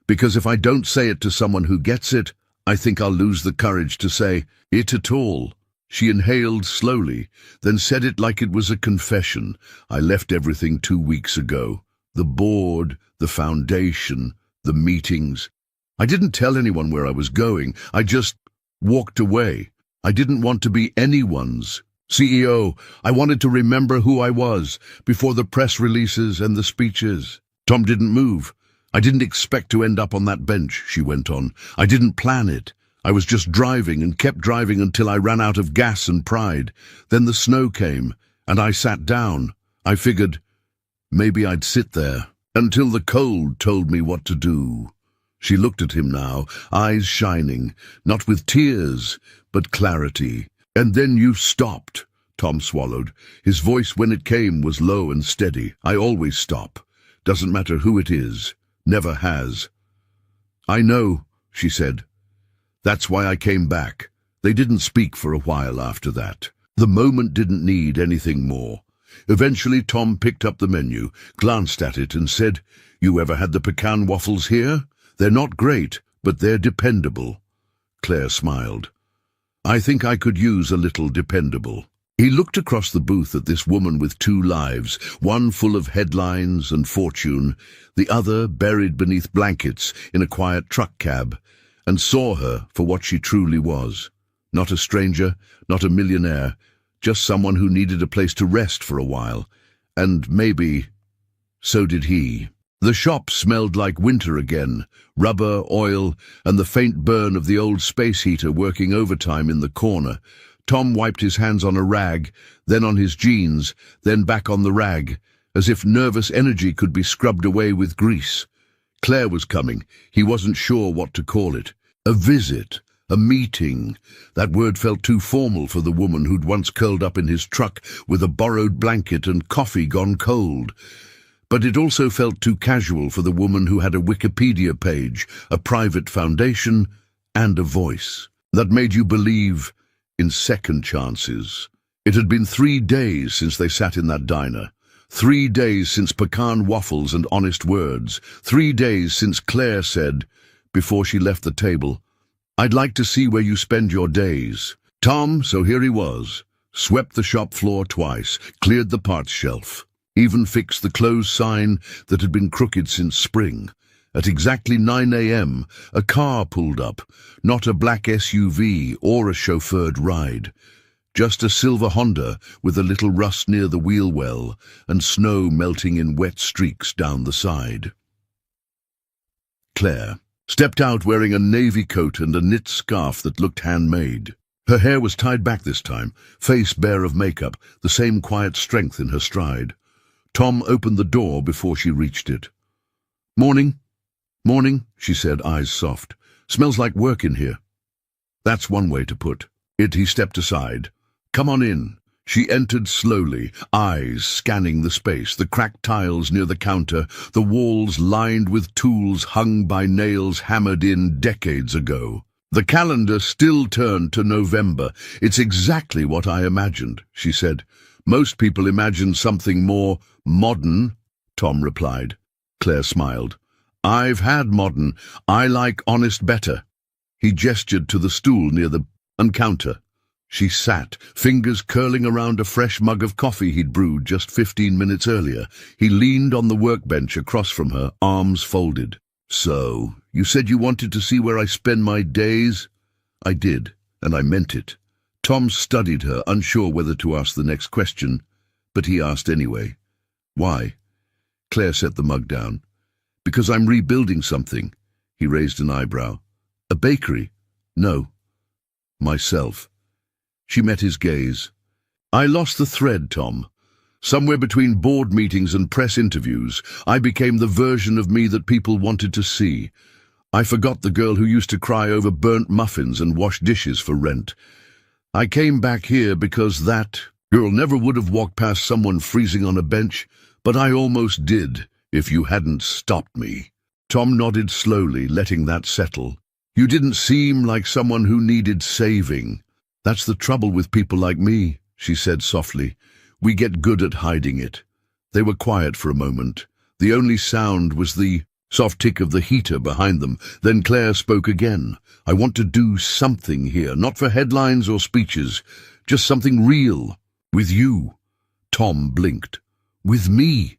"Because if I don't say it to someone who gets it, I think I'll lose the courage to say it at all. She inhaled slowly, then said it like it was a confession. I left everything 2 weeks ago. The board, the foundation, the meetings. I didn't tell anyone where I was going. I just walked away. I didn't want to be anyone's CEO. I wanted to remember who I was before the press releases and the speeches. Tom didn't move. I didn't expect to end up on that bench, she went on. I didn't plan it. I was just driving and kept driving until I ran out of gas and pride. Then the snow came, and I sat down. I figured maybe I'd sit there until the cold told me what to do. She looked at him now, eyes shining, not with tears, but clarity. And then you stopped, Tom swallowed. His voice when it came was low and steady. I always stop. Doesn't matter who it is. Never has. I know, she said. That's why I came back. They didn't speak for a while after that. The moment didn't need anything more. Eventually Tom picked up the menu, glanced at it and said, "You ever had the pecan waffles here? They're not great, but they're dependable." Claire smiled. I think I could use a little dependable. He looked across the booth at this woman with 2 lives, one full of headlines and fortune, the other buried beneath blankets in a quiet truck cab, and saw her for what she truly was. Not a stranger, not a millionaire, just someone who needed a place to rest for a while. And maybe so did he. The shop smelled like winter again, rubber, oil, and the faint burn of the old space heater working overtime in the corner. Tom wiped his hands on a rag, then on his jeans, then back on the rag, as if nervous energy could be scrubbed away with grease. Claire was coming. He wasn't sure what to call it. A visit, a meeting. That word felt too formal for the woman who'd once curled up in his truck with a borrowed blanket and coffee gone cold. But it also felt too casual for the woman who had a Wikipedia page, a private foundation, and a voice that made you believe in second chances. It had been 3 days since they sat in that diner. 3 days since pecan waffles and honest words. 3 days since Claire said, before she left the table, "I'd like to see where you spend your days." Tom, so here he was, swept the shop floor twice, cleared the parts shelf, even fixed the closed sign that had been crooked since spring. At exactly 9 a.m., a car pulled up, not a black SUV or a chauffeured ride. Just a silver Honda with a little rust near the wheel well and snow melting in wet streaks down the side. Claire stepped out wearing a navy coat and a knit scarf that looked handmade. Her hair was tied back this time, face bare of makeup, the same quiet strength in her stride. Tom opened the door before she reached it. "Morning." "Morning," she said, eyes soft. "Smells like work in here." That's one way to put it. He stepped aside. "Come on in." She entered slowly, eyes scanning the space, the cracked tiles near the counter, the walls lined with tools hung by nails hammered in decades ago. The calendar still turned to November. "It's exactly what I imagined," she said. "Most people imagine something more modern," Tom replied. Claire smiled. "I've had modern. I like honest better." He gestured to the stool near the counter. She sat, fingers curling around a fresh mug of coffee he'd brewed just 15 minutes earlier. He leaned on the workbench across from her, arms folded. "So, you said you wanted to see where I spend my days?" "I did, and I meant it." Tom studied her, unsure whether to ask the next question, but he asked anyway. "Why?" Claire set the mug down. "Because I'm rebuilding something." He raised an eyebrow. "A bakery?" "No. Myself." She met his gaze. "I lost the thread, Tom. Somewhere between board meetings and press interviews, I became the version of me that people wanted to see. I forgot the girl who used to cry over burnt muffins and wash dishes for rent. I came back here because that girl never would have walked past someone freezing on a bench, but I almost did, if you hadn't stopped me." Tom nodded slowly, letting that settle. "You didn't seem like someone who needed saving." "That's the trouble with people like me," she said softly. "We get good at hiding it." They were quiet for a moment. The only sound was the Soft tick of the heater behind them. Then Claire spoke again. I want to do something here, not for headlines or speeches, just something real. With you. Tom blinked. With me?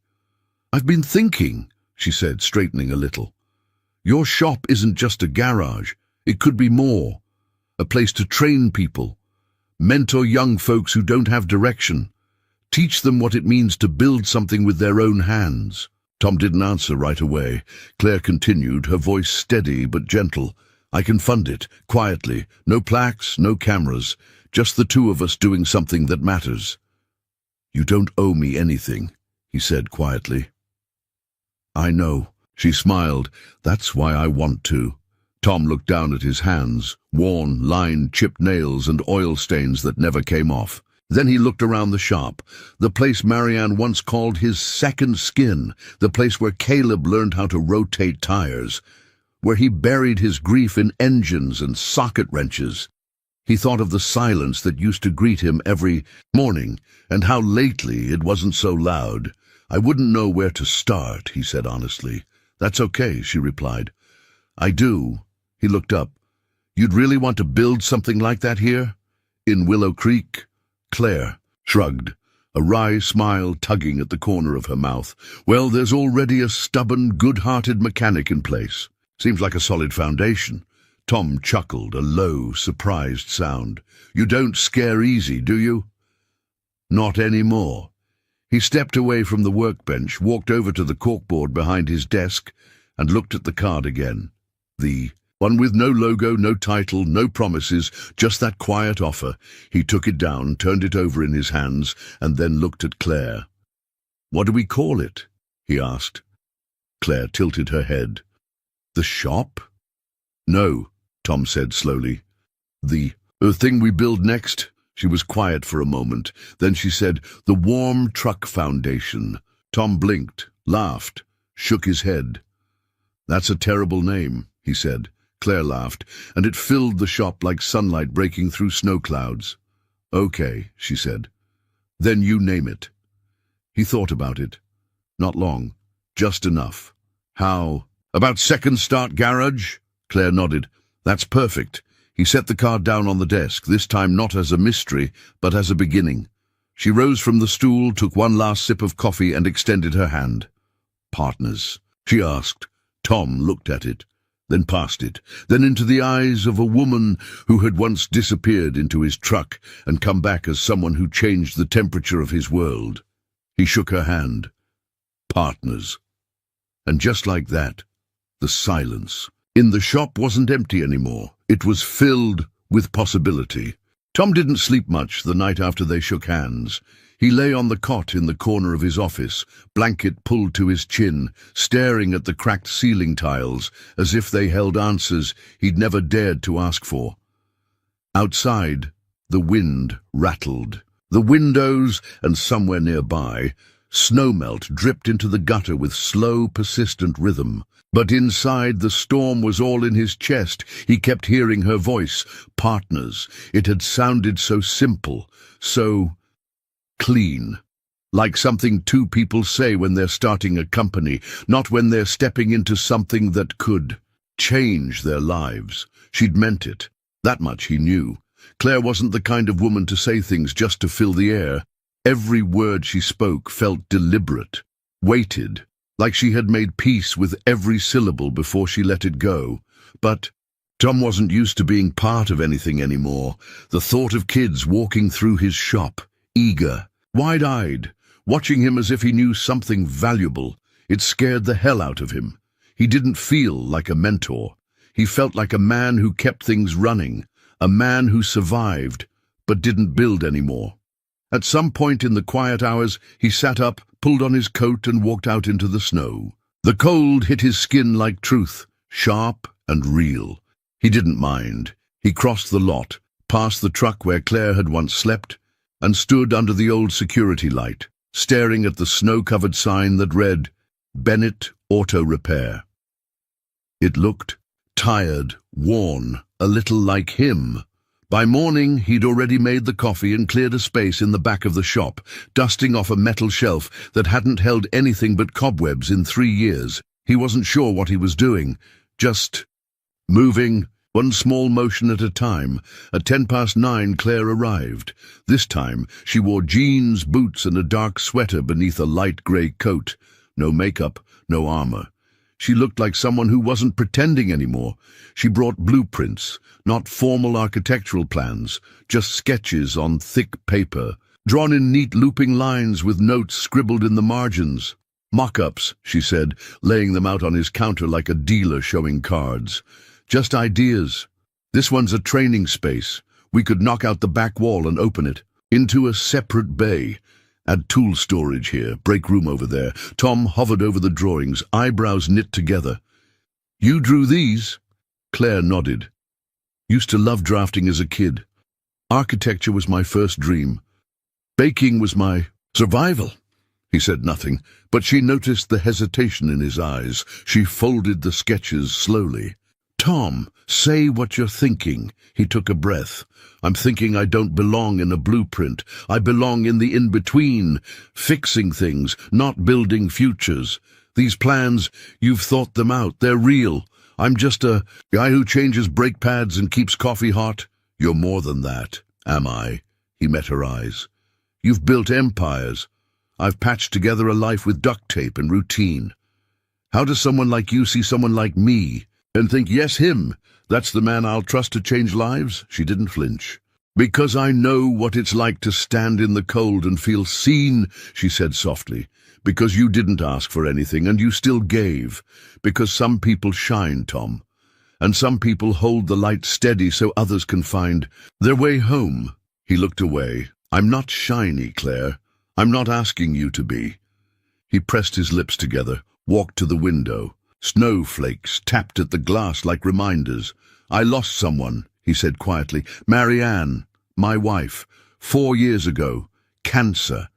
I've been thinking, she said, straightening a little. Your shop isn't just a garage. It could be more. A place to train people. Mentor young folks who don't have direction. Teach them what it means to build something with their own hands. Tom didn't answer right away. Claire continued, her voice steady but gentle. I can fund it, quietly. No plaques, no cameras. Just the two of us doing something that matters. You don't owe me anything, he said quietly. I know, she smiled. That's why I want to. Tom looked down at his hands, worn, lined, chipped nails and oil stains that never came off. Then he looked around the shop, the place Marianne once called his second skin, the place where Caleb learned how to rotate tires, where he buried his grief in engines and socket wrenches. He thought of the silence that used to greet him every morning, and how lately it wasn't so loud. I wouldn't know where to start, he said honestly. That's okay, she replied. I do. He looked up. You'd really want to build something like that here? In Willow Creek? Claire shrugged, a wry smile tugging at the corner of her mouth. Well, there's already a stubborn, good-hearted mechanic in place. Seems like a solid foundation. Tom chuckled, a low, surprised sound. You don't scare easy, do you? Not anymore. He stepped away from the workbench, walked over to the corkboard behind his desk, and looked at the card again. The one with no logo, no title, no promises, just that quiet offer. He took it down, turned it over in his hands, and then looked at Claire. What do we call it? He asked. Claire tilted her head. The shop? No, Tom said slowly. The thing we build next? She was quiet for a moment. Then she said, the Warm Truck Foundation. Tom blinked, laughed, shook his head. That's a terrible name, he said. Claire laughed, and it filled the shop like sunlight breaking through snow clouds. Okay, she said. Then you name it. He thought about it. Not long. Just enough. How? About Second Start Garage? Claire nodded. That's perfect. He set the card down on the desk, this time not as a mystery, but as a beginning. She rose from the stool, took one last sip of coffee, and extended her hand. Partners? She asked. Tom looked at it, then past it, then into the eyes of a woman who had once disappeared into his truck and come back as someone who changed the temperature of his world. He shook her hand. Partners. And just like that, the silence in the shop wasn't empty anymore. It was filled with possibility. Tom didn't sleep much the night after they shook hands. He lay on the cot in the corner of his office, blanket pulled to his chin, staring at the cracked ceiling tiles as if they held answers he'd never dared to ask for. Outside, the wind rattled. The windows, and somewhere nearby, snowmelt dripped into the gutter with slow, persistent rhythm. But inside, the storm was all in his chest. He kept hearing her voice. Partners. It had sounded so simple, so clean. Like something two people say when they're starting a company, not when they're stepping into something that could change their lives. She'd meant it. That much he knew. Claire wasn't the kind of woman to say things just to fill the air. Every word she spoke felt deliberate, weighted, like she had made peace with every syllable before she let it go. But Tom wasn't used to being part of anything anymore. The thought of kids walking through his shop, eager, wide-eyed, watching him as if he knew something valuable, it scared the hell out of him. He didn't feel like a mentor. He felt like a man who kept things running, a man who survived, but didn't build anymore. At some point in the quiet hours, he sat up, pulled on his coat and walked out into the snow. The cold hit his skin like truth, sharp and real. He didn't mind. He crossed the lot, past the truck where Claire had once slept, and stood under the old security light, staring at the snow-covered sign that read, Bennett Auto Repair. It looked tired, worn, a little like him. By morning, he'd already made the coffee and cleared a space in the back of the shop, dusting off a metal shelf that hadn't held anything but cobwebs in 3 years. He wasn't sure what he was doing, just moving, one small motion at a time. At 9:10, Claire arrived. This time, she wore jeans, boots, and a dark sweater beneath a light grey coat. No makeup, no armor. She looked like someone who wasn't pretending anymore. She brought blueprints, not formal architectural plans, just sketches on thick paper, drawn in neat looping lines with notes scribbled in the margins. Mock-ups, she said, laying them out on his counter like a dealer showing cards. Just ideas. This one's a training space. We could knock out the back wall and open it into a separate bay. Add tool storage here, break room over there. Tom hovered over the drawings, eyebrows knit together. You drew these? Claire nodded. Used to love drafting as a kid. Architecture was my first dream. Baking was my survival. He said nothing, but she noticed the hesitation in his eyes. She folded the sketches slowly. Tom, say what you're thinking. He took a breath. I'm thinking I don't belong in a blueprint. I belong in the in-between, fixing things, not building futures. These plans, you've thought them out. They're real. I'm just a guy who changes brake pads and keeps coffee hot. You're more than that, am I? He met her eyes. You've built empires. I've patched together a life with duct tape and routine. How does someone like you see someone like me and think, yes, him, that's the man I'll trust to change lives? She didn't flinch. Because I know what it's like to stand in the cold and feel seen, she said softly. Because you didn't ask for anything and you still gave. Because some people shine, Tom. And some people hold the light steady so others can find their way home. He looked away. I'm not shiny, Claire. I'm not asking you to be. He pressed his lips together, walked to the window. Snowflakes tapped at the glass like reminders. I lost someone, he said quietly. Marianne, my wife, 4 years ago. Cancer.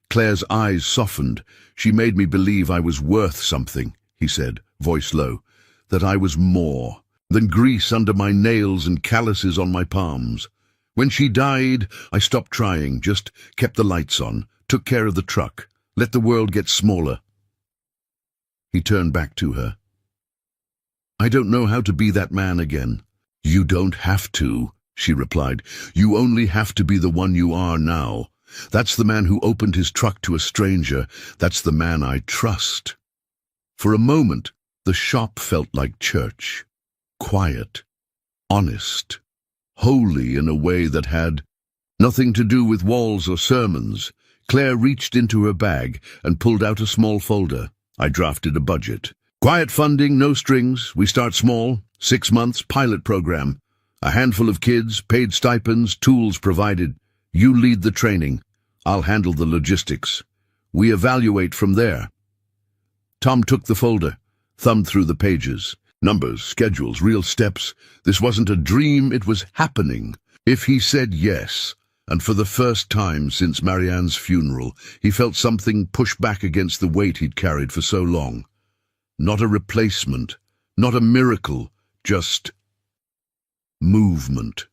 Claire's eyes softened. She made me believe I was worth something, he said, voice low. That I was more than grease under my nails and calluses on my palms. When she died, I stopped trying, just kept the lights on. Took care of the truck, let the world get smaller. He turned back to her. I don't know how to be that man again. You don't have to, she replied. You only have to be the one you are now. That's the man who opened his truck to a stranger. That's the man I trust. For a moment, the shop felt like church. Quiet, honest, holy in a way that had nothing to do with walls or sermons. Claire reached into her bag and pulled out a small folder. I drafted a budget. Quiet funding, no strings. We start small. 6 months, pilot program. A handful of kids, paid stipends, tools provided. You lead the training. I'll handle the logistics. We evaluate from there. Tom took the folder, thumbed through the pages. Numbers, schedules, real steps. This wasn't a dream, it was happening. If he said yes, and for the first time since Marianne's funeral, he felt something push back against the weight he'd carried for so long. Not a replacement, not a miracle, just movement.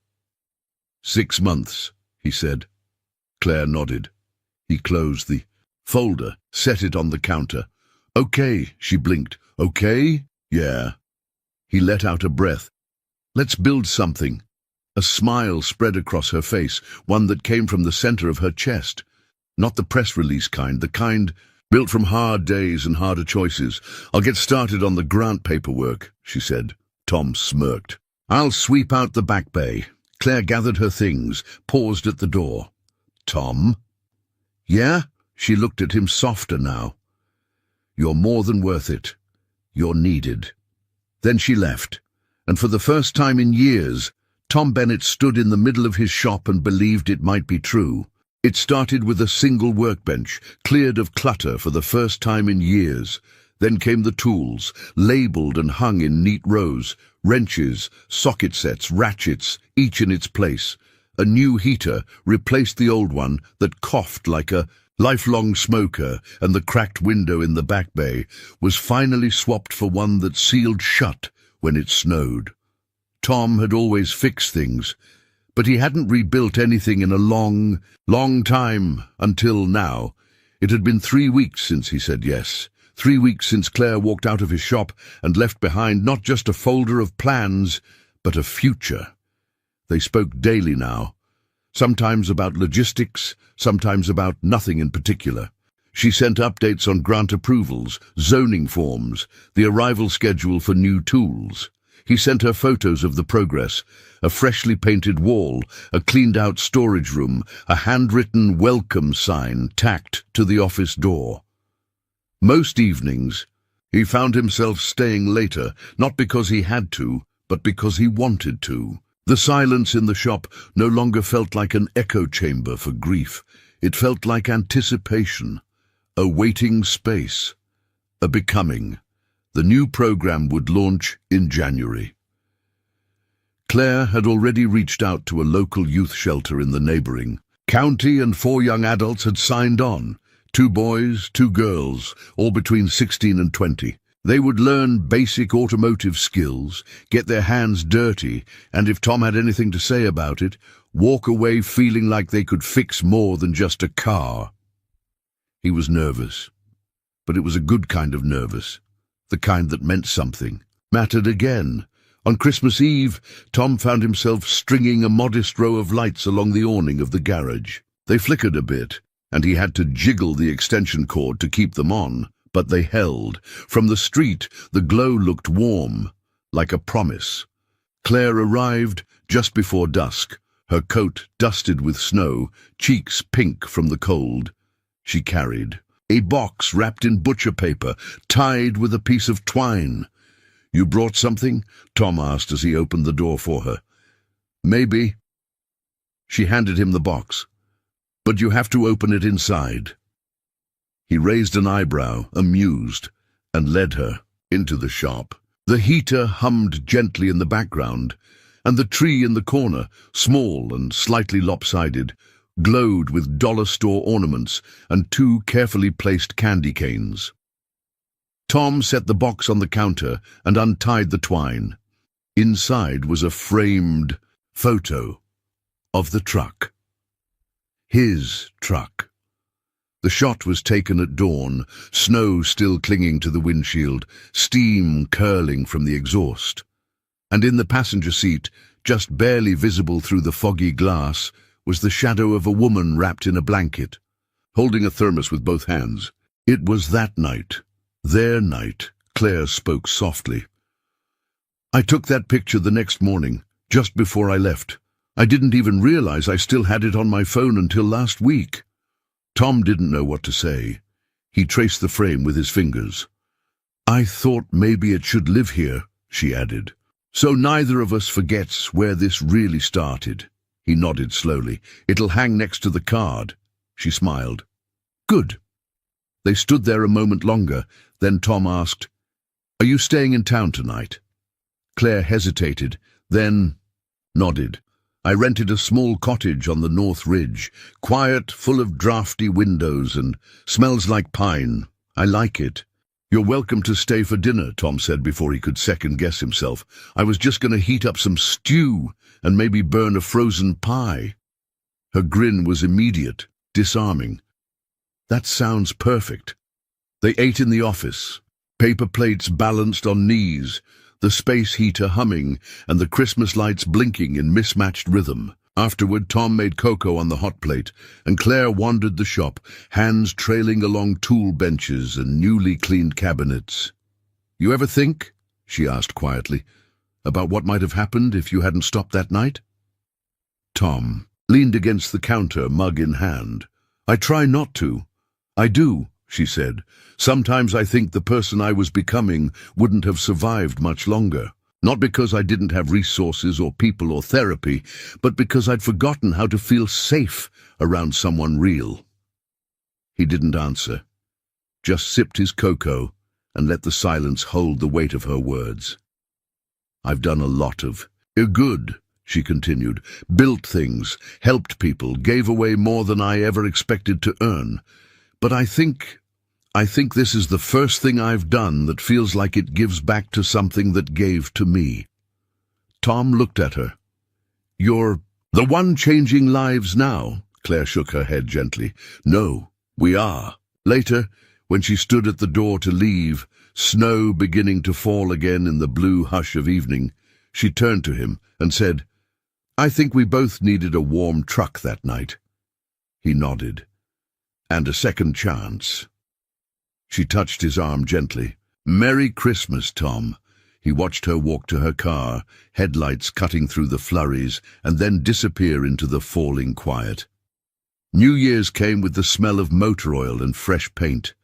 6 months, he said. Claire nodded. He closed the folder, set it on the counter. Okay, she blinked. Okay? Yeah. He let out a breath. Let's build something. A smile spread across her face, one that came from the center of her chest. Not the press release kind, the kind built from hard days and harder choices. I'll get started on the grant paperwork, she said. Tom smirked. I'll sweep out the back bay. Claire gathered her things, paused at the door. Tom? Yeah? She looked at him softer now. You're more than worth it. You're needed. Then she left, and for the first time in years, Tom Bennett stood in the middle of his shop and believed it might be true. It started with a single workbench, cleared of clutter for the first time in years. Then came the tools, labeled and hung in neat rows, wrenches, socket sets, ratchets, each in its place. A new heater replaced the old one that coughed like a lifelong smoker, and the cracked window in the back bay was finally swapped for one that sealed shut when it snowed. Tom had always fixed things, but he hadn't rebuilt anything in a long time until now. It had been 3 weeks since he said yes. 3 weeks since Claire walked out of his shop and left behind not just a folder of plans, but a future. They spoke daily now, sometimes about logistics, sometimes about nothing in particular. She sent updates on grant approvals, zoning forms, the arrival schedule for new tools. He sent her photos of the progress, a freshly painted wall, a cleaned-out storage room, a handwritten welcome sign tacked to the office door. Most evenings, he found himself staying later, not because he had to, but because he wanted to. The silence in the shop no longer felt like an echo chamber for grief. It felt like anticipation, a waiting space, a becoming. The new program would launch in January. Claire had already reached out to a local youth shelter in the neighboring county, and 4 young adults had signed on. 2 boys, 2 girls, all between 16 and 20. They would learn basic automotive skills, get their hands dirty, and if Tom had anything to say about it, walk away feeling like they could fix more than just a car. He was nervous, but it was a good kind of nervous. The kind that meant something, mattered again. On Christmas Eve, Tom found himself stringing a modest row of lights along the awning of the garage. They flickered a bit, and he had to jiggle the extension cord to keep them on, but they held. From the street, the glow looked warm, like a promise. Claire arrived just before dusk, her coat dusted with snow, cheeks pink from the cold. She carried a box wrapped in butcher paper, tied with a piece of twine. "You brought something?" Tom asked as he opened the door for her. "Maybe." She handed him the box. "But you have to open it inside." He raised an eyebrow, amused, and led her into the shop. The heater hummed gently in the background, and the tree in the corner, small and slightly lopsided, glowed with dollar store ornaments and 2 carefully placed candy canes. Tom set the box on the counter and untied the twine. Inside was a framed photo of the truck. His truck. The shot was taken at dawn, snow still clinging to the windshield, steam curling from the exhaust. And in the passenger seat, just barely visible through the foggy glass, was the shadow of a woman wrapped in a blanket, holding a thermos with both hands. It was that night, their night, Claire spoke softly. "I took that picture the next morning, just before I left. I didn't even realize I still had it on my phone until last week." Tom didn't know what to say. He traced the frame with his fingers. "I thought maybe it should live here," she added, "so neither of us forgets where this really started." He nodded slowly. "It'll hang next to the card." She smiled. "Good." They stood there a moment longer. Then Tom asked, "Are you staying in town tonight?" Claire hesitated, then nodded. "I rented a small cottage on the North Ridge, quiet, full of drafty windows, and smells like pine. I like it." "You're welcome to stay for dinner," Tom said before he could second-guess himself. "I was just going to heat up some stew and maybe burn a frozen pie." Her grin was immediate, disarming. "That sounds perfect." They ate in the office, paper plates balanced on knees, the space heater humming, and the Christmas lights blinking in mismatched rhythm. Afterward, Tom made cocoa on the hot plate, and Claire wandered the shop, hands trailing along tool benches and newly cleaned cabinets. "You ever think," she asked quietly, "about what might have happened if you hadn't stopped that night?" Tom leaned against the counter, mug in hand. "I try not to." "I do," she said. "Sometimes I think the person I was becoming wouldn't have survived much longer. Not because I didn't have resources or people or therapy, but because I'd forgotten how to feel safe around someone real." He didn't answer, just sipped his cocoa and let the silence hold the weight of her words. "I've done a lot of good," she continued, "built things, helped people, gave away more than I ever expected to earn. But I think this is the first thing I've done that feels like it gives back to something that gave to me." Tom looked at her. "You're the one changing lives now?" Claire shook her head gently. "No, we are. Later, When she stood at the door to leave, snow beginning to fall again in the blue hush of evening, she turned to him and said, "I think we both needed a warm truck that night." He nodded. "And a second chance." She touched his arm gently. "Merry Christmas, Tom." He watched her walk to her car, headlights cutting through the flurries, and then disappear into the falling quiet. New Year's came with the smell of motor oil and fresh paint.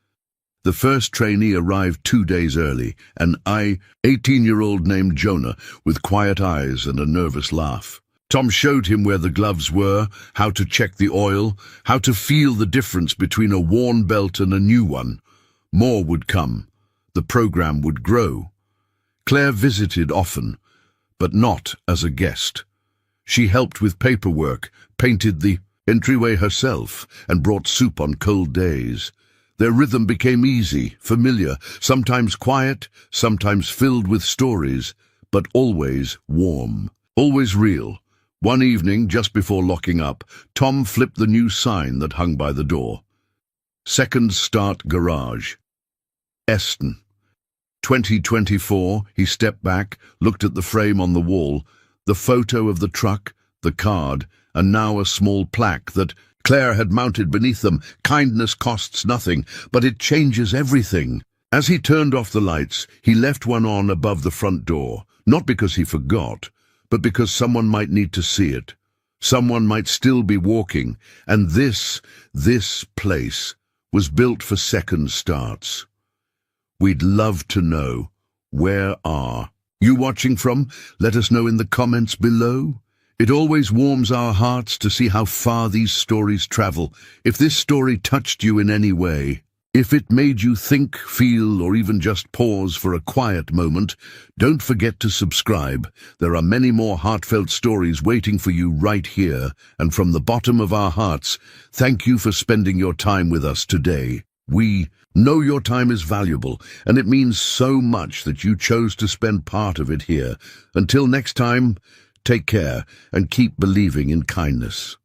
The first trainee arrived 2 days early, an 18-year-old named Jonah, with quiet eyes and a nervous laugh. Tom showed him where the gloves were, how to check the oil, how to feel the difference between a worn belt and a new one. More would come. The program would grow. Claire visited often, but not as a guest. She helped with paperwork, painted the entryway herself, and brought soup on cold days. Their rhythm became easy, familiar, sometimes quiet, sometimes filled with stories, but always warm, always real. One evening, just before locking up, Tom flipped the new sign that hung by the door. Second Start Garage. Eston. 2024, he stepped back, looked at the frame on the wall, the photo of the truck, the card, and now a small plaque that Claire had mounted beneath them. Kindness costs nothing, but it changes everything. As he turned off the lights, he left one on above the front door, not because he forgot, but because someone might need to see it. Someone might still be walking, and this place was built for second starts. We'd love to know, where are you watching from? Let us know in the comments below. It always warms our hearts to see how far these stories travel. If this story touched you in any way, if it made you think, feel, or even just pause for a quiet moment, don't forget to subscribe. There are many more heartfelt stories waiting for you right here, and from the bottom of our hearts, thank you for spending your time with us today. We know your time is valuable, and it means so much that you chose to spend part of it here. Until next time, take care and keep believing in kindness.